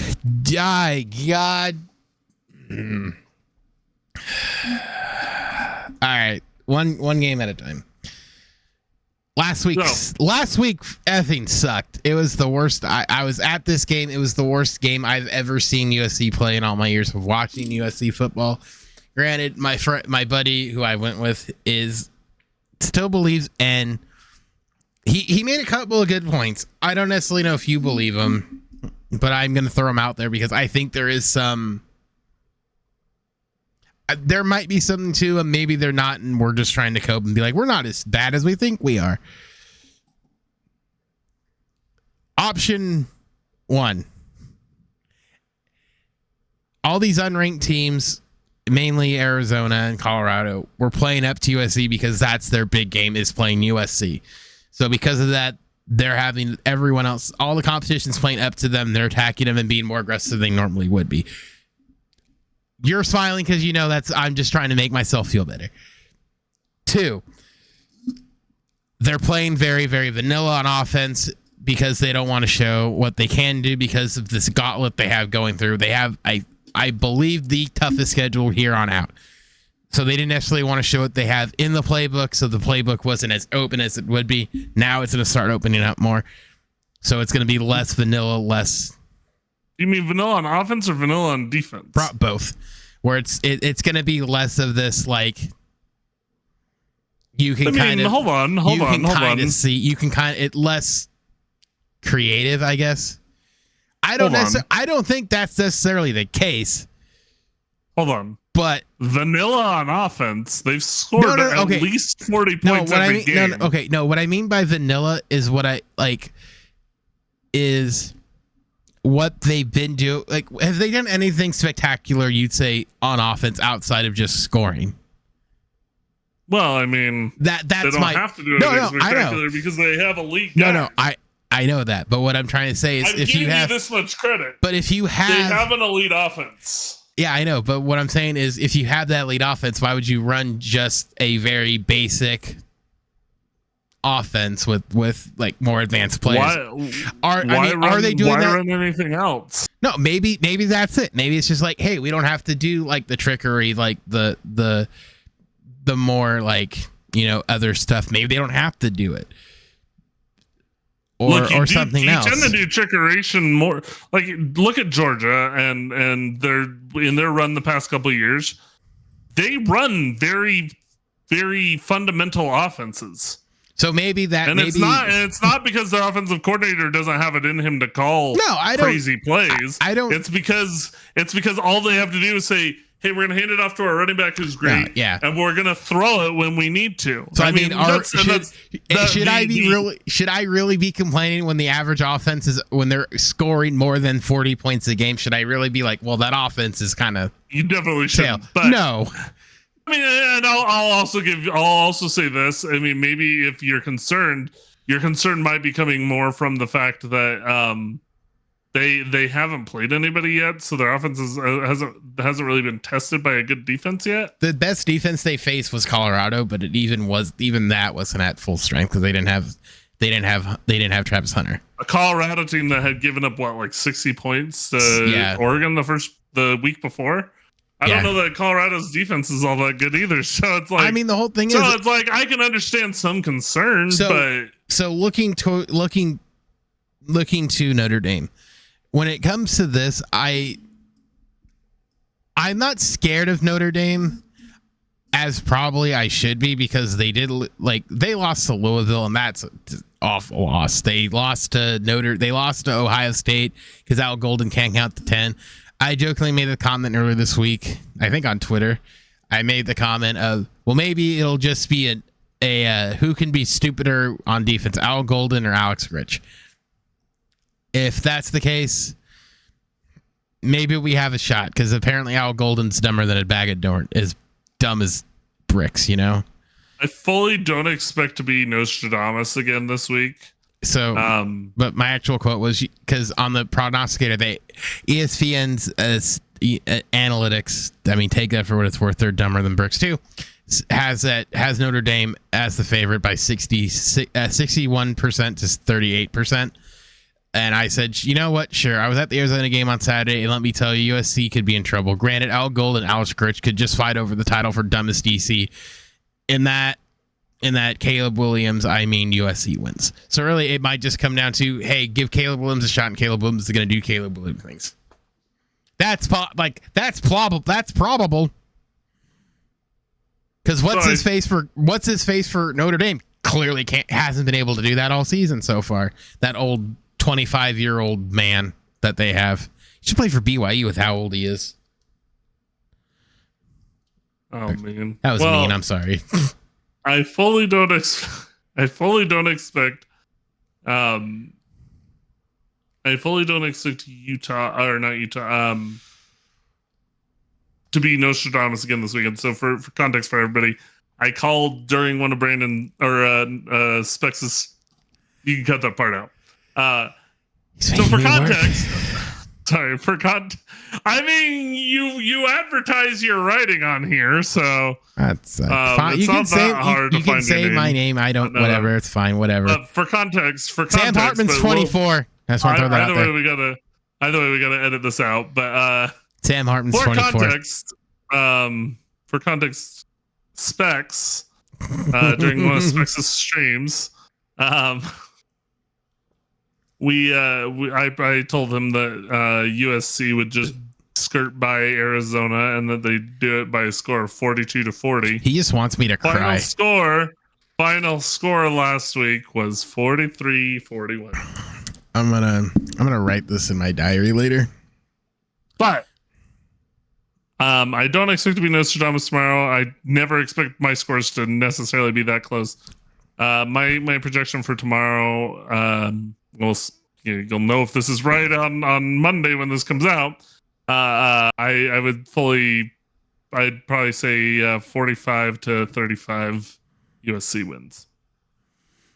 Speaker 2: God. All right, one game at a time. Last week effing sucked. It was the worst. I was at this game. It was the worst game I've ever seen USC play in all my years of watching USC football. Granted, my buddy who I went with still believes, and he made a couple of good points. I don't necessarily know if you believe him, but I'm going to throw him out there because I think there is some. There might be something to them. Maybe they're not, and we're just trying to cope and be like, we're not as bad as we think we are. Option 1. All these unranked teams, mainly Arizona and Colorado, were playing up to USC because that's their big game, is playing USC. So because of that, they're having everyone else, all the competition's playing up to them. They're attacking them and being more aggressive than they normally would be. You're smiling because you know I'm just trying to make myself feel better. 2, they're playing very, very vanilla on offense because they don't want to show what they can do because of this gauntlet they have going through. They have, I believe, the toughest schedule here on out. So they didn't necessarily want to show what they have in the playbook, so the playbook wasn't as open as it would be. Now it's going to start opening up more. So it's going to be less vanilla, less...
Speaker 1: You mean vanilla on offense or vanilla on defense?
Speaker 2: Both. Where it's going to be less of this, like... You can
Speaker 1: hold on.
Speaker 2: See, you can it less creative, I guess. I don't think that's necessarily the case.
Speaker 1: Hold on.
Speaker 2: But
Speaker 1: vanilla on offense, they've scored at least 40 points every game.
Speaker 2: What I mean by vanilla is what I like is what they've been doing. Like, have they done anything spectacular, you'd say, on offense outside of just scoring?
Speaker 1: Well, I mean,
Speaker 2: that's
Speaker 1: they don't have to do anything spectacular because they have elite guys.
Speaker 2: I know that, but what I'm trying to say is, if you have
Speaker 1: this much credit,
Speaker 2: but if you have,
Speaker 1: they have an elite offense.
Speaker 2: Yeah, I know, but what I'm saying is, if you have that elite offense, why would you run just a very basic offense with like more advanced players? Are they doing that?
Speaker 1: Why run anything else?
Speaker 2: No, maybe that's it. Maybe it's just like, hey, we don't have to do like the trickery, like the more like, you know, other stuff. Maybe they don't have to do it. Or something else.
Speaker 1: You tend to do trickeration more. Like, look at Georgia and their run the past couple of years. They run very, very fundamental offenses.
Speaker 2: So maybe that,
Speaker 1: and it's not because their offensive coordinator doesn't have it in him to call crazy plays.
Speaker 2: I don't.
Speaker 1: It's because all they have to do is say, hey, we're going to hand it off to our running back who's great.
Speaker 2: Yeah.
Speaker 1: And we're going to throw it when we need to.
Speaker 2: So, I mean should I really be complaining when the average offense is, when they're scoring more than 40 points a game? Should I really be like, well, that offense is kind of...
Speaker 1: You definitely should.
Speaker 2: But no.
Speaker 1: I mean, and I'll also say this. I mean, maybe if you're concerned, your concern might be coming more from the fact that they haven't played anybody yet, so their offense hasn't really been tested by a good defense yet.
Speaker 2: The best defense they faced was Colorado, but even that wasn't at full strength because they didn't have Travis Hunter.
Speaker 1: A Colorado team that had given up like 60 points to Oregon the week before. I don't know that Colorado's defense is all that good either. So it's like,
Speaker 2: I mean, the whole thing is,
Speaker 1: it's like I can understand some concern, but
Speaker 2: looking to Notre Dame. When it comes to this, I'm not scared of Notre Dame as probably I should be, because they lost to Louisville, and that's an awful loss. They lost to Ohio State because Al Golden can't count to 10. I jokingly made a comment earlier this week, I think on Twitter. I made the comment of, well, maybe it'll just be a who can be stupider on defense, Al Golden or Alex Rich. If that's the case, maybe we have a shot, because apparently Al Golden's dumber than a bag of Dorn, is dumb as bricks, you know?
Speaker 1: I fully don't expect to be Nostradamus again this week.
Speaker 2: So, but my actual quote was, because on the prognosticator, ESPN's analytics, I mean, take that for what it's worth, they're dumber than bricks too, has Notre Dame as the favorite by 61% to 38%. And I said, you know what? Sure. I was at the Arizona game on Saturday, and let me tell you, USC could be in trouble. Granted, Al Gold and Alex Rich could just fight over the title for dumbest DC. In that Caleb Williams, I mean, USC wins. So really, it might just come down to, hey, give Caleb Williams a shot, and Caleb Williams is going to do Caleb Williams things. That's probable. Because what's his face for Notre Dame clearly hasn't been able to do that all season so far. That old 25-year-old man that they have. He should play for BYU with how old he is.
Speaker 1: Oh man,
Speaker 2: that was mean. I'm sorry.
Speaker 1: I fully don't expect. Utah, or not Utah. To be Nostradamus again this weekend. So for context for everybody, I called during one of Brandon or Spects' You can cut that part out. So for context, I mean, you advertise your writing on here, so
Speaker 2: that's fine. You can say my name. I don't. Whatever. It's fine. Whatever.
Speaker 1: But for context,
Speaker 2: Sam Hartman's 24. That's why I throw that out there.
Speaker 1: Either way, we gotta edit this out. But
Speaker 2: Sam Hartman's 24.
Speaker 1: For context, Specs during one of Specs' streams, I told him that USC would just skirt by Arizona and that they do it by a score of 42-40.
Speaker 2: He just wants me to cry.
Speaker 1: Final score last week was 43-41.
Speaker 2: I'm gonna write this in my diary later.
Speaker 1: But I don't expect to be Nostradamus tomorrow. I never expect my scores to necessarily be that close. My projection for tomorrow, you'll know if this is right on Monday when this comes out. I'd probably say 45-35 USC wins.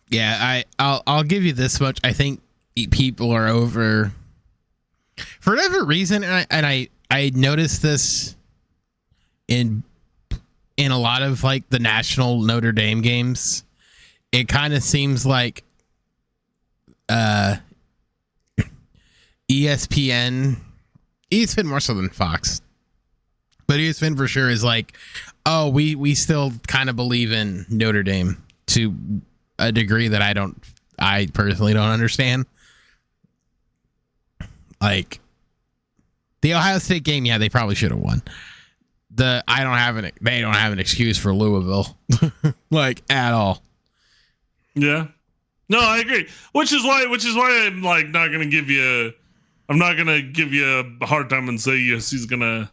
Speaker 2: Yeah, I'll give you this much. I think people are over for whatever reason, and I noticed this in a lot of like the national Notre Dame games. It kind of seems like ESPN more so than Fox, but ESPN for sure is like, oh, we still kind of believe in Notre Dame to a degree that I personally don't understand. Like the Ohio State game, yeah, they probably should have won. They don't have an excuse for Louisville, like at all.
Speaker 1: Yeah, no, I agree. Which is why I'm like not gonna give you a hard time and say USC's gonna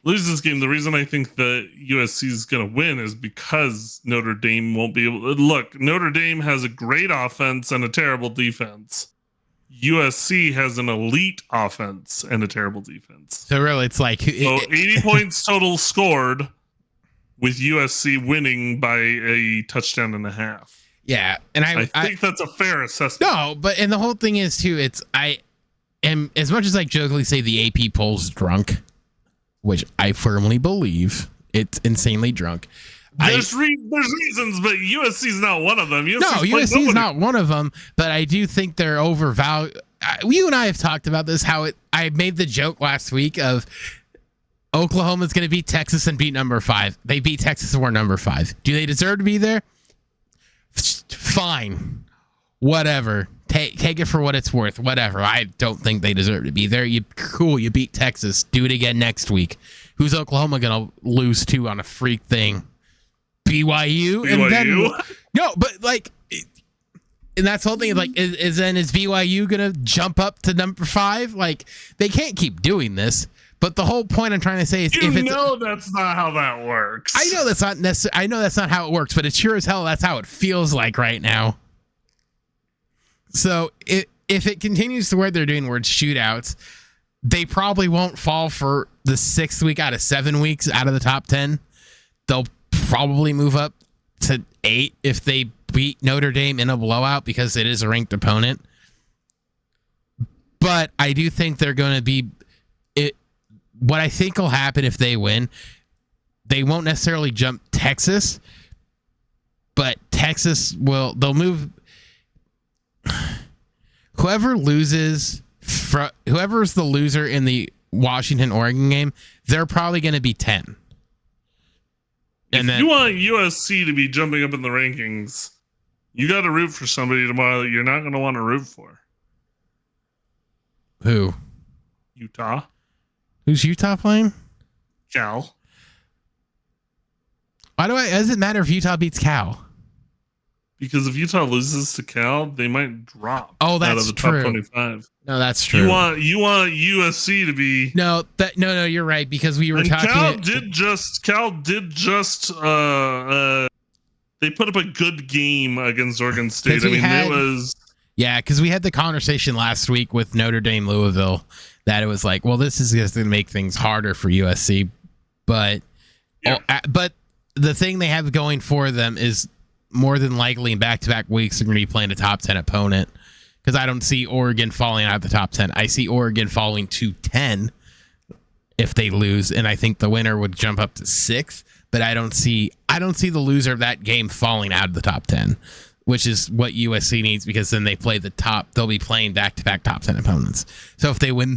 Speaker 1: lose this game. The reason I think that USC's gonna win is because Notre Dame won't be able to look. Notre Dame has a great offense and a terrible defense. USC has an elite offense and a terrible defense.
Speaker 2: So really, it's like
Speaker 1: 80 points total scored, with USC winning by a touchdown and a half.
Speaker 2: Yeah, and I
Speaker 1: think that's a fair assessment.
Speaker 2: No, but and the whole thing is too. I am, as much as I jokingly say the AP poll's drunk, which I firmly believe it's insanely drunk.
Speaker 1: There's reasons, but USC's not one of them.
Speaker 2: USC's not one of them, but I do think they're overvalued. You and I have talked about this, I made the joke last week of Oklahoma's going to beat Texas and beat number 5. They beat Texas and were number 5. Do they deserve to be there? Fine. Whatever. Take it for what it's worth. Whatever. I don't think they deserve to be there. You beat Texas. Do it again next week. Who's Oklahoma going to lose to on a freak thing? BYU. And then no, but like, and that's the whole thing. Like, is BYU gonna jump up to number 5? Like, they can't keep doing this. But the whole point I'm trying to say is,
Speaker 1: that's not how that works.
Speaker 2: I know that's not necessarily. I know that's not how it works, but it's sure as hell that's how it feels like right now. So if it continues to where they're doing, where it's shootouts, they probably won't fall for the 6th week out of 7 weeks out of the top 10. They'll probably move up to 8 if they beat Notre Dame in a blowout because it is a ranked opponent. But I do think they're going to be it. What I think will happen if they win, they won't necessarily jump Texas, but they'll move. Whoever's the loser in the Washington-Oregon game, they're probably going to be 10.
Speaker 1: And if you want USC to be jumping up in the rankings, you got to root for somebody tomorrow that you're not going to want to root for.
Speaker 2: Who?
Speaker 1: Utah.
Speaker 2: Who's Utah playing?
Speaker 1: Cal.
Speaker 2: Does it matter if Utah beats Cal?
Speaker 1: Because if Utah loses to Cal, they might drop
Speaker 2: out of the
Speaker 1: top 25.
Speaker 2: No, that's true.
Speaker 1: You want USC to be
Speaker 2: no, you're right, because we were talking.
Speaker 1: Cal did just they put up a good game against Oregon State.
Speaker 2: Because we had the conversation last week with Notre Dame Louisville that it was like, well, this is just going to make things harder for USC, but the thing they have going for them is more than likely in back-to-back weeks they're going to be playing a top 10 opponent, because I don't see Oregon falling out of the top 10. I see Oregon falling to 10 if they lose, and I think the winner would jump up to 6. But I don't see the loser of that game falling out of the top 10, which is what USC needs, because then they'll be playing back-to-back top 10 opponents. So if they win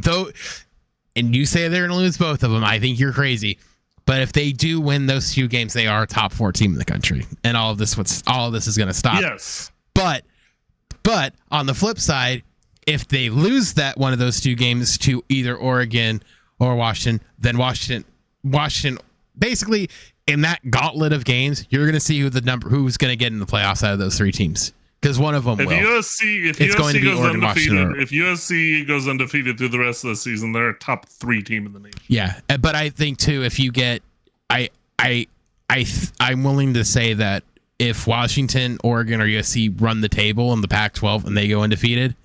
Speaker 2: and you say they're going to lose both of them, I think you're crazy. But if they do win those 2 games, they are a top 4 team in the country, and all of this is going to stop.
Speaker 1: Yes.
Speaker 2: But on the flip side, if they lose that one of those 2 games to either Oregon or Washington, then Washington basically, in that gauntlet of games, you're going to see who's going to get in the playoffs out of those 3 teams, because one of them will.
Speaker 1: If USC goes undefeated, if USC goes undefeated through the rest of the season, they're a top 3 team in the nation.
Speaker 2: Yeah, but I think too, if you get, I'm willing to say that if Washington, Oregon, or USC run the table in the Pac-12 and they go undefeated,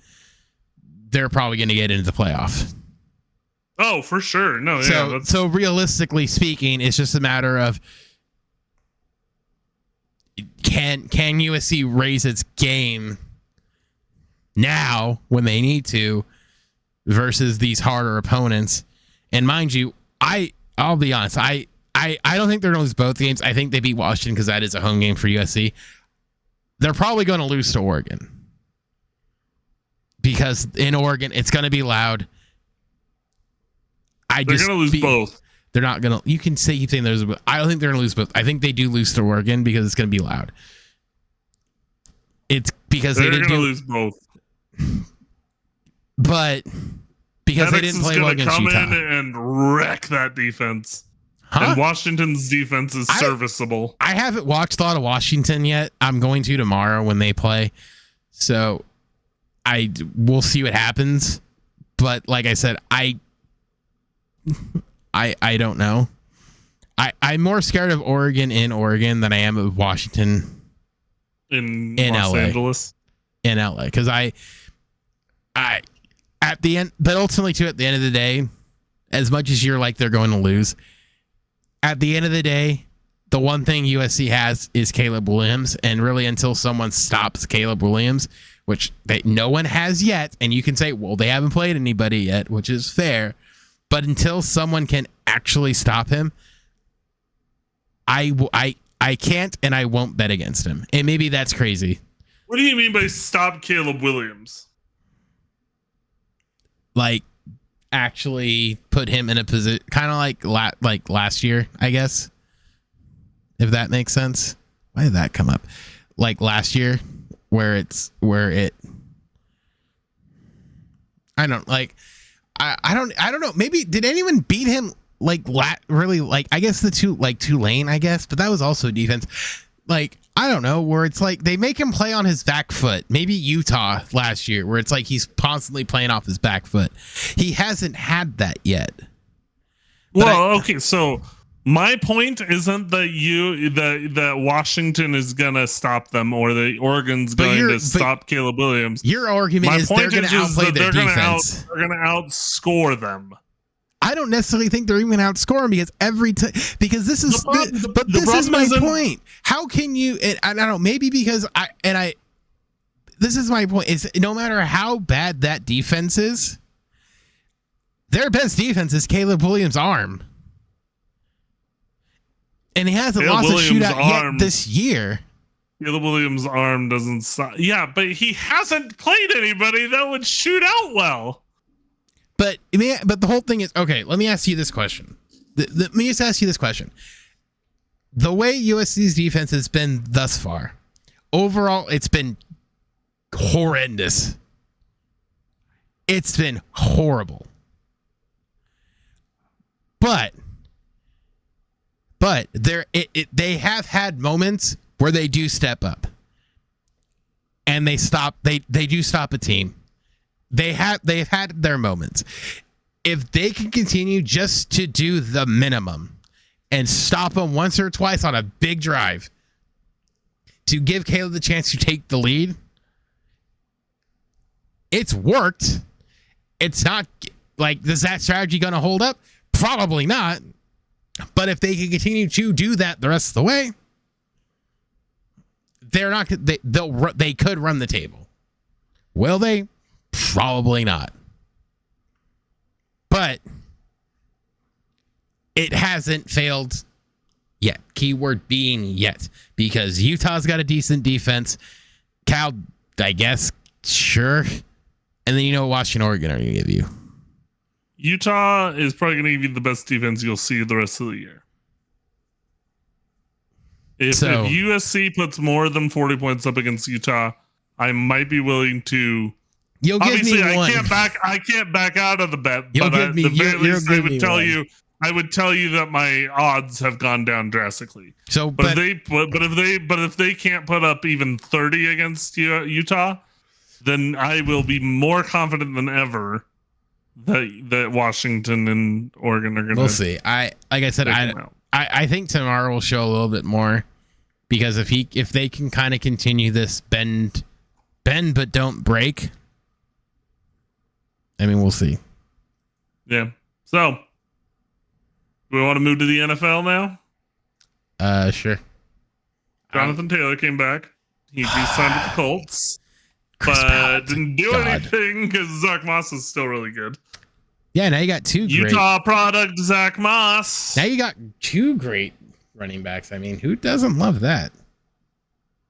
Speaker 2: they're probably going to get into the playoff.
Speaker 1: Oh, for sure. No,
Speaker 2: so realistically speaking, it's just a matter of can USC raise its game now when they need to versus these harder opponents. And mind you, I'll be honest, I don't think they're going to lose both games. I think they beat Washington because that is a home game for USC. They're probably going to lose to Oregon, because in Oregon it's going to be loud.
Speaker 1: They're going to lose both.
Speaker 2: They're not going to. You can say there's. I don't think they're going to lose both. I think they do lose to Oregon because it's going to be loud. It's because
Speaker 1: they're going to lose both.
Speaker 2: But because they didn't play well against Utah.
Speaker 1: Come in and wreck that defense. Huh? And Washington's defense is serviceable.
Speaker 2: I haven't watched a lot of Washington yet. I'm going to tomorrow when they play. So we'll see what happens. But like I said, I don't know. I'm more scared of Oregon in Oregon than I am of Washington
Speaker 1: in Los Angeles.
Speaker 2: In LA. Because I at the end, but ultimately too, at the end of the day, as much as you're like they're going to lose, at the end of the day, the one thing USC has is Caleb Williams, and really until someone stops Caleb Williams, which no one has yet, and you can say, well, they haven't played anybody yet, which is fair, but until someone can actually stop him, I can't and I won't bet against him. And maybe that's crazy.
Speaker 1: What do you mean by stop Caleb Williams? Like
Speaker 2: actually put him in a position, kind of like last year, I guess, if that makes sense. Why did that come up? Like last year, where I don't know. Maybe did anyone beat him really? Like I guess Tulane, I guess, but that was also defense. Like I don't know, where it's like they make him play on his back foot. Maybe Utah last year, where it's like he's constantly playing off his back foot. He hasn't had that yet.
Speaker 1: Okay, so my point isn't that Washington is gonna stop them or that Oregon's going to stop Caleb Williams.
Speaker 2: Your argument is they're going to outplay their defense.
Speaker 1: They're going to outscore them.
Speaker 2: I don't necessarily think they're even going to outscore them because this is this is my point. How can you? I don't know. Maybe because this is my point. Is no matter how bad that defense is, their best defense is Caleb Williams' arm. And he hasn't lost a shootout yet this year.
Speaker 1: Caleb Williams' arm doesn't stop. Yeah, but he hasn't played anybody that would shoot out well.
Speaker 2: But the whole thing is, okay, let me ask you this question. Let me just ask you this question. The way USC's defense has been thus far, overall, it's been horrendous. It's been horrible. But they have had moments where they do step up and they do stop a team. They've had their moments. If they can continue just to do the minimum and stop them once or twice on a big drive to give Caleb the chance to take the lead, it's worked. It's not like, is that strategy going to hold up? Probably not. But if they can continue to do that the rest of the way, they're not. They could run the table. Will they? Probably not. But it hasn't failed yet. Keyword being yet, because Utah's got a decent defense. Cal, I guess, sure. And then Washington, Oregon are going to give you.
Speaker 1: Utah is probably going to give you the best defense you'll see the rest of the year. If USC puts more than 40 points up against Utah, I might be willing to.
Speaker 2: You'll
Speaker 1: Obviously,
Speaker 2: give me one.
Speaker 1: I can't back out of the bet.
Speaker 2: You'll
Speaker 1: but
Speaker 2: give me,
Speaker 1: at the very least,
Speaker 2: I
Speaker 1: would tell you that my odds have gone down drastically.
Speaker 2: So,
Speaker 1: but if they can't put up even 30 against Utah, then I will be more confident than ever that Washington and Oregon are going to.
Speaker 2: We'll see. Like I said, I think tomorrow will show a little bit more, because if they can kind of continue this bend but don't break. I mean, we'll see.
Speaker 1: Yeah. So, do we want to move to the NFL
Speaker 2: now? Sure.
Speaker 1: Jonathan Taylor came back. He signed with the Colts, but didn't do anything because Zach Moss is still really good.
Speaker 2: Yeah, now you got two
Speaker 1: Utah product Zach Moss.
Speaker 2: Now you got two great running backs. I mean, who doesn't love that?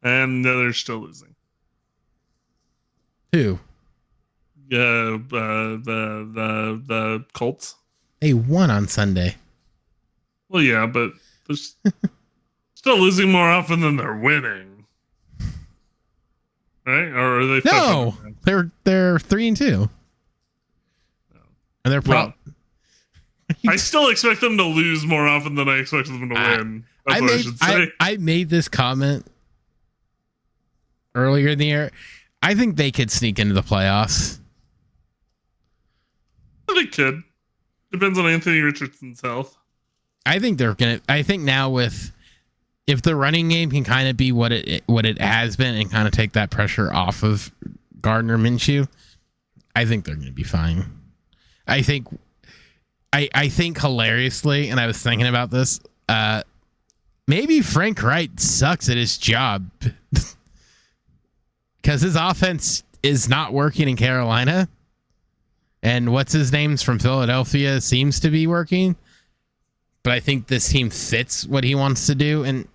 Speaker 1: And they're still losing.
Speaker 2: Who?
Speaker 1: The Colts.
Speaker 2: They won on Sunday.
Speaker 1: Well, yeah, but they're still losing more often than they're winning, right? Or are they?
Speaker 2: No, they're 3-2, and they're
Speaker 1: I still expect them to lose more often than I expect them to win. That's what I should say.
Speaker 2: I made this comment earlier in the year. I think they could sneak into the playoffs.
Speaker 1: They could. Depends on Anthony Richardson's health.
Speaker 2: I think they're gonna. I think now if the running game can kind of be what it has been and kind of take that pressure off of Gardner Minshew, I think they're gonna be fine. I think hilariously, and I was thinking about this. Maybe Frank Wright sucks at his job because his offense is not working in Carolina. And what's his name's from Philadelphia seems to be working, but I think this team fits what he wants to do. And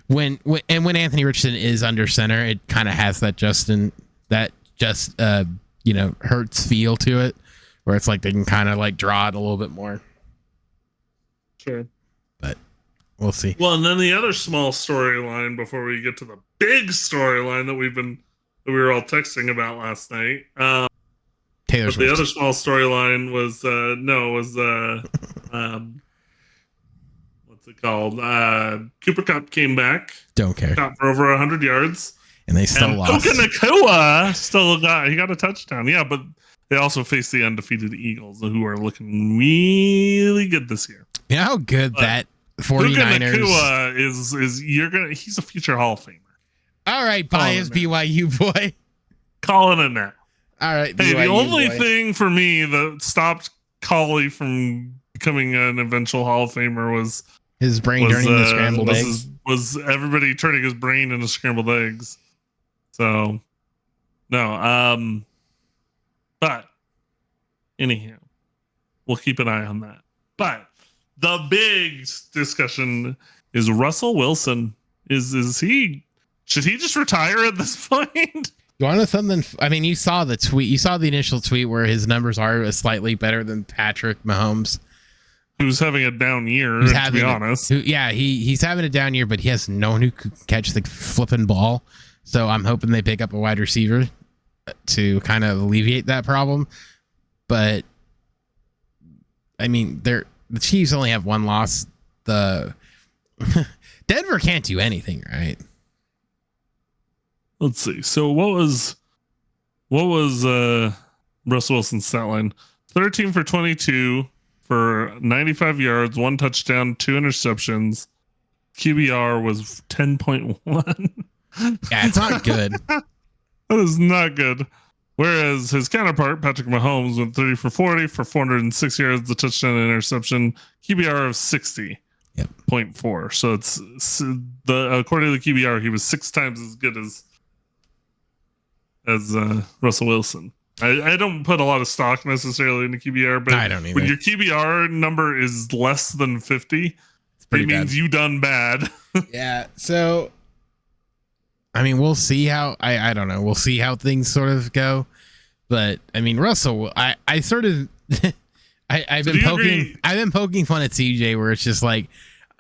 Speaker 2: when Anthony Richardson is under center, it kind of has that Hurts feel to it, where it's like they can kind of like draw it a little bit more.
Speaker 1: Sure,
Speaker 2: but we'll see.
Speaker 1: Well, and then the other small storyline before we get to the big storyline that we were all texting about last night.
Speaker 2: Taylor Swift.
Speaker 1: The other small storyline was what's it called? Cooper Kupp came back.
Speaker 2: Don't care.
Speaker 1: Got for over 100 yards,
Speaker 2: and they still lost.
Speaker 1: Puka Nacua still got a touchdown. Yeah, but they also faced the undefeated Eagles, who are looking really good this year.
Speaker 2: You know how good that 49ers
Speaker 1: Nacua is. He's a future Hall of Famer.
Speaker 2: All right, bias BYU boy.
Speaker 1: Calling it now.
Speaker 2: All right.
Speaker 1: Hey, the only thing for me that stopped Collie from becoming an eventual Hall of Famer was
Speaker 2: his brain turning into scrambled eggs.
Speaker 1: Was everybody turning his brain into scrambled eggs? So, no. But anyhow, we'll keep an eye on that. But the big discussion is Russell Wilson. Should he just retire at this point?
Speaker 2: You want to know something? I mean, you saw the tweet. You saw the initial tweet where his numbers are slightly better than Patrick Mahomes,
Speaker 1: who's having a down year. To be honest,
Speaker 2: he's having a down year, but he has no one who could catch the flipping ball. So I'm hoping they pick up a wide receiver to kind of alleviate that problem. But I mean, the Chiefs only have one loss. The Denver can't do anything, right?
Speaker 1: Let's see. So what was Russell Wilson's stat line? 13 for 22 for 95 yards, 1 touchdown, 2 interceptions. QBR was 10.1.
Speaker 2: Yeah, it's not good.
Speaker 1: That is not good. Whereas his counterpart, Patrick Mahomes, went 30 for 40 for 406 yards, a touchdown and interception, QBR of 60. 0.4. So it's according to the QBR, he was 6 times as good as Russell Wilson. I don't put a lot of stock necessarily in the QBR, but
Speaker 2: I don't either.
Speaker 1: When your QBR number is less than 50, it means you done bad.
Speaker 2: Yeah. So, I mean, we'll see how I don't know. We'll see how things sort of go. But I mean, Russell, I sort of I've been poking fun at CJ, where it's just like,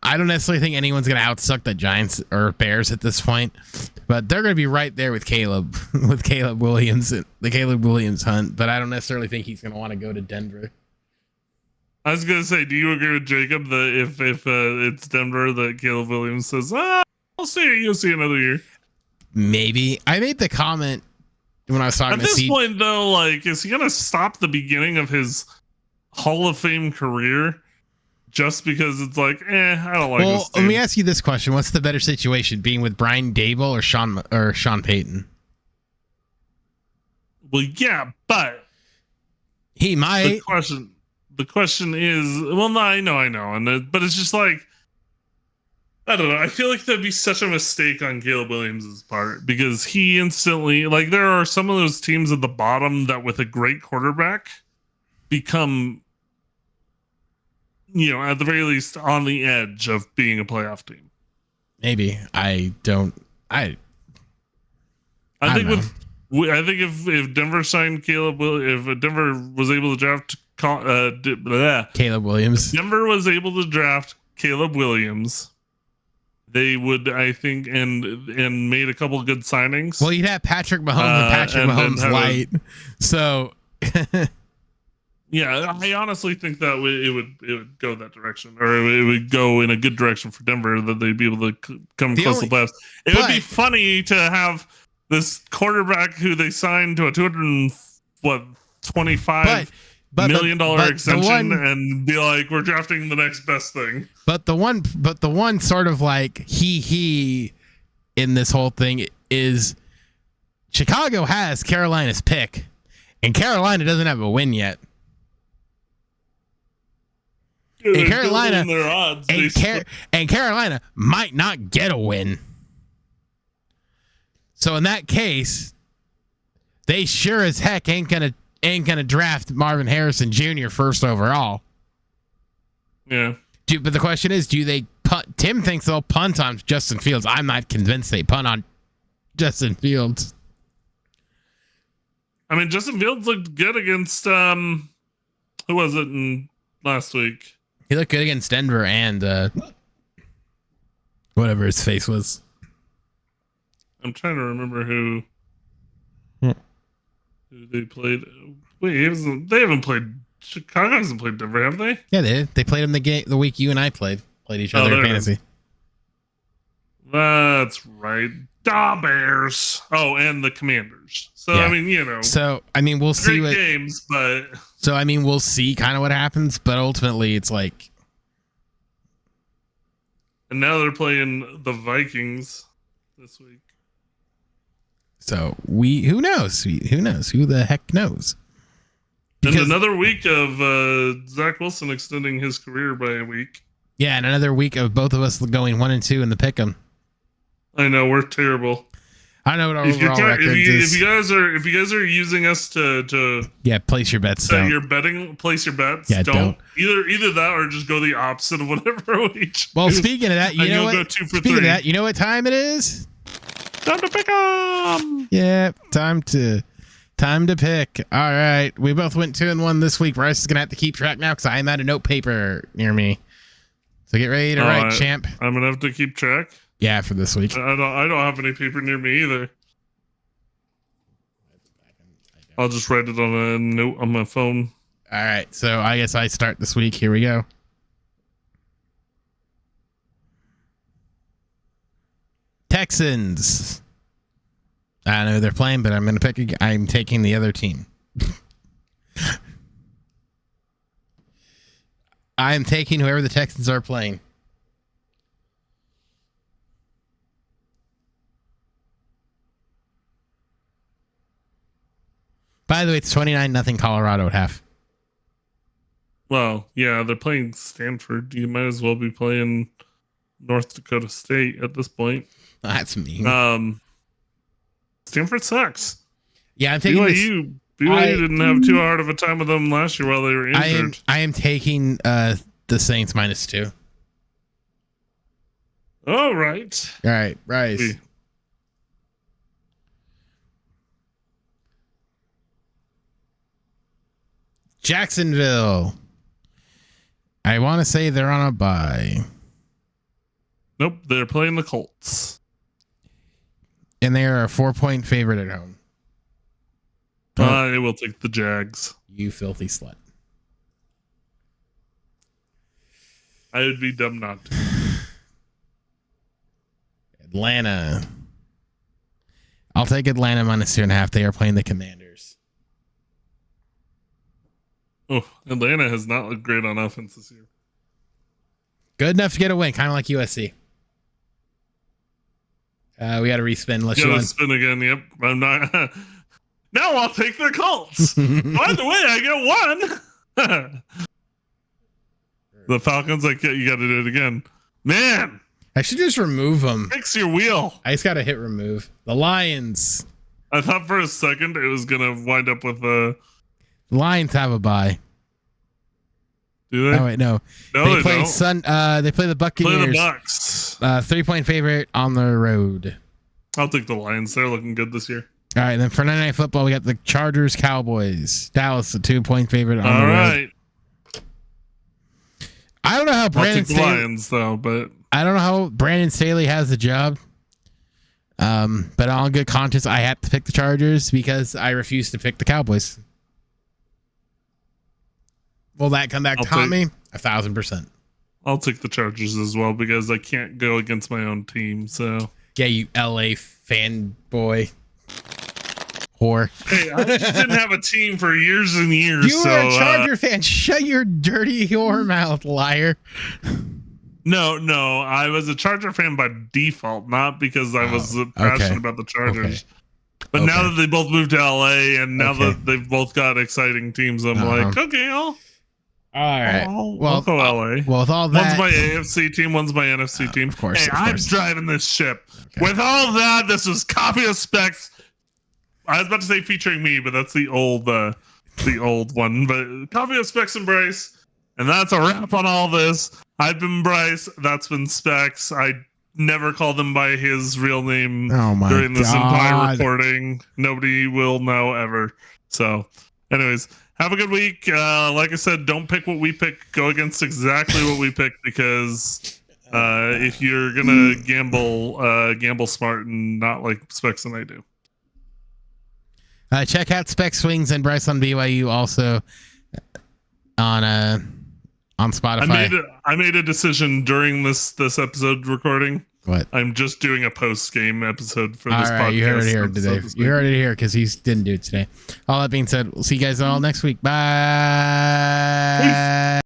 Speaker 2: I don't necessarily think anyone's going to outsuck the Giants or Bears at this point, but they're going to be right there with Caleb Williams, the Caleb Williams hunt. But I don't necessarily think he's going to want to go to Denver.
Speaker 1: I was going to say, do you agree with Jacob that if it's Denver, that Caleb Williams says, I'll see you. You'll see another year.
Speaker 2: Maybe. I made the comment when I was talking
Speaker 1: at this point, though, like, is he going to stop the beginning of his Hall of Fame career just because it's like, I don't like this team?
Speaker 2: Let me ask you this question. What's the better situation, being with Brian Daboll or Sean Payton?
Speaker 1: Well, yeah, but
Speaker 2: he might.
Speaker 1: The question is, well, no, I know, but it's just like, I don't know. I feel like that'd be such a mistake on Caleb Williams' part, because he instantly, like, there are some of those teams at the bottom that with a great quarterback become, at the very least on the edge of being a playoff team.
Speaker 2: Maybe. I think
Speaker 1: if Denver signed Caleb, if Denver was able to draft
Speaker 2: Caleb Williams,
Speaker 1: Denver was able to draft Caleb Williams, they would, I think, and made a couple of good signings.
Speaker 2: Well, you'd have Patrick Mahomes and Patrick Mahomes light. So
Speaker 1: yeah, I honestly think that it would go that direction, or it would go in a good direction for Denver, that they'd be able to come close to the playoffs. It would be funny to have this quarterback who they signed to a $225 million extension and be like, we're drafting the next best thing.
Speaker 2: But the one sort of like he in this whole thing is Chicago has Carolina's pick, and Carolina doesn't have a win yet. And Carolina,
Speaker 1: their odds,
Speaker 2: and Carolina might not get a win. So in that case, they sure as heck ain't gonna draft Marvin Harrison Jr. first overall.
Speaker 1: Yeah.
Speaker 2: But the question is, do they punt? Tim thinks they'll punt on Justin Fields. I'm not convinced they punt on Justin Fields.
Speaker 1: I mean, Justin Fields looked good against who was it last week?
Speaker 2: He looked good against Denver and whatever his face was.
Speaker 1: I'm trying to remember who they played. Wait, they haven't played. Chicago hasn't played Denver, have they?
Speaker 2: Yeah, they played him the week you and I played each other in fantasy.
Speaker 1: That's right. Da Bears. Oh, and the Commanders. So yeah. I mean,
Speaker 2: So I mean, we'll see what
Speaker 1: games, but
Speaker 2: so I mean, we'll see kind of what happens. But ultimately, it's like,
Speaker 1: and now they're playing the Vikings this week.
Speaker 2: So who knows? Who knows? Who the heck knows?
Speaker 1: Because, and another week of Zach Wilson extending his career by a week.
Speaker 2: Yeah, and another week of both of us going 1-2 in the pick'em.
Speaker 1: I know, we're terrible.
Speaker 2: I know what our overall record is.
Speaker 1: If you guys are using us to
Speaker 2: place your bets.
Speaker 1: Place your bets.
Speaker 2: Yeah, don't.
Speaker 1: Either that or just go the opposite of whatever we choose.
Speaker 2: Well, speaking of that, you know what? Speaking of that, you know what time it is?
Speaker 1: Time to pick 'em.
Speaker 2: Yeah, time to pick. All right, we both went 2-1 this week. Bryce is gonna have to keep track now because I am out of note paper near me. So get ready to write, champ.
Speaker 1: I'm gonna have to keep track.
Speaker 2: Yeah, for this week.
Speaker 1: I don't have any paper near me either. I'll just write it on a note on my phone.
Speaker 2: All right, so I guess I start this week. Here we go. Texans. I know they're playing, but I'm taking the other team. I'm taking whoever the Texans are playing. By the way, it's 29-0 Colorado at half.
Speaker 1: Well, yeah, they're playing Stanford. You might as well be playing North Dakota State at this point.
Speaker 2: That's mean.
Speaker 1: Stanford sucks.
Speaker 2: Yeah, I'm taking
Speaker 1: BYU didn't have too hard of a time with them last year while they were injured.
Speaker 2: I am taking the Saints -2.
Speaker 1: All right.
Speaker 2: All right, Bryce. Jacksonville. I want to say they're on a bye.
Speaker 1: Nope, they're playing the Colts.
Speaker 2: And they are a 4-point favorite at home.
Speaker 1: I will take the Jags.
Speaker 2: You filthy slut.
Speaker 1: I would be dumb not to.
Speaker 2: Atlanta. I'll take Atlanta -2.5. They are playing the Commanders.
Speaker 1: Oh, Atlanta has not looked great on offense this year.
Speaker 2: Good enough to get a win, kind of like USC. We got to respin. Let's
Speaker 1: go spin again. Yep, I'm not. Now I'll take the Colts. By the way, I get one. The Falcons, you got to do it again. Man,
Speaker 2: I should just remove them.
Speaker 1: Fix your wheel.
Speaker 2: I just got to hit remove. The Lions.
Speaker 1: I thought for a second it was going to wind up with the
Speaker 2: Lions have a bye.
Speaker 1: Do they?
Speaker 2: Oh wait, no. They play they play the Buccaneers.
Speaker 1: Play the Bucks.
Speaker 2: 3-point favorite on the road.
Speaker 1: I'll take the Lions. They're looking good this year.
Speaker 2: All right, then for Monday Night Football, we got the Chargers Cowboys. Dallas, the 2-point favorite on the road. All right. I don't know how Brandon Staley,
Speaker 1: Lions though, but
Speaker 2: I don't know how Brandon Staley has the job. But on good conscience, I have to pick the Chargers because I refuse to pick the Cowboys. Will that come back to haunt me? 1,000%.
Speaker 1: I'll take the Chargers as well because I can't go against my own team. So
Speaker 2: yeah, you LA fanboy whore.
Speaker 1: Hey, I just didn't have a team for years and years.
Speaker 2: You were a Charger fan. Shut your dirty whore mouth, liar.
Speaker 1: No, I was a Charger fan by default, not because I was passionate about the Chargers. Okay. But now that they both moved to LA and now that they've both got exciting teams, I'm like, okay, all right. I'll go LA.
Speaker 2: Well, with all that,
Speaker 1: one's my AFC team, one's my NFC team.
Speaker 2: Of course,
Speaker 1: hey, I'm driving this ship. Okay. With all that, this was Coffee of Specs. I was about to say featuring me, but that's the old one. But Coffee of Specks and Bryce, and that's a wrap on all this. I've been Bryce. That's been Specs. I never called him by his real name during this entire recording. Nobody will know ever. So, anyways. Have a good week. Like I said, don't pick what we pick. Go against exactly what we pick because if you're gonna gamble smart and not like Specs and I do.
Speaker 2: Check out Specs Swings and Bryce on BYU also on Spotify.
Speaker 1: I made a decision during this episode recording.
Speaker 2: What?
Speaker 1: I'm just doing a post-game episode for this podcast.
Speaker 2: You heard it here today. You heard it here because he didn't do it today. All that being said, we'll see you guys all next week. Bye.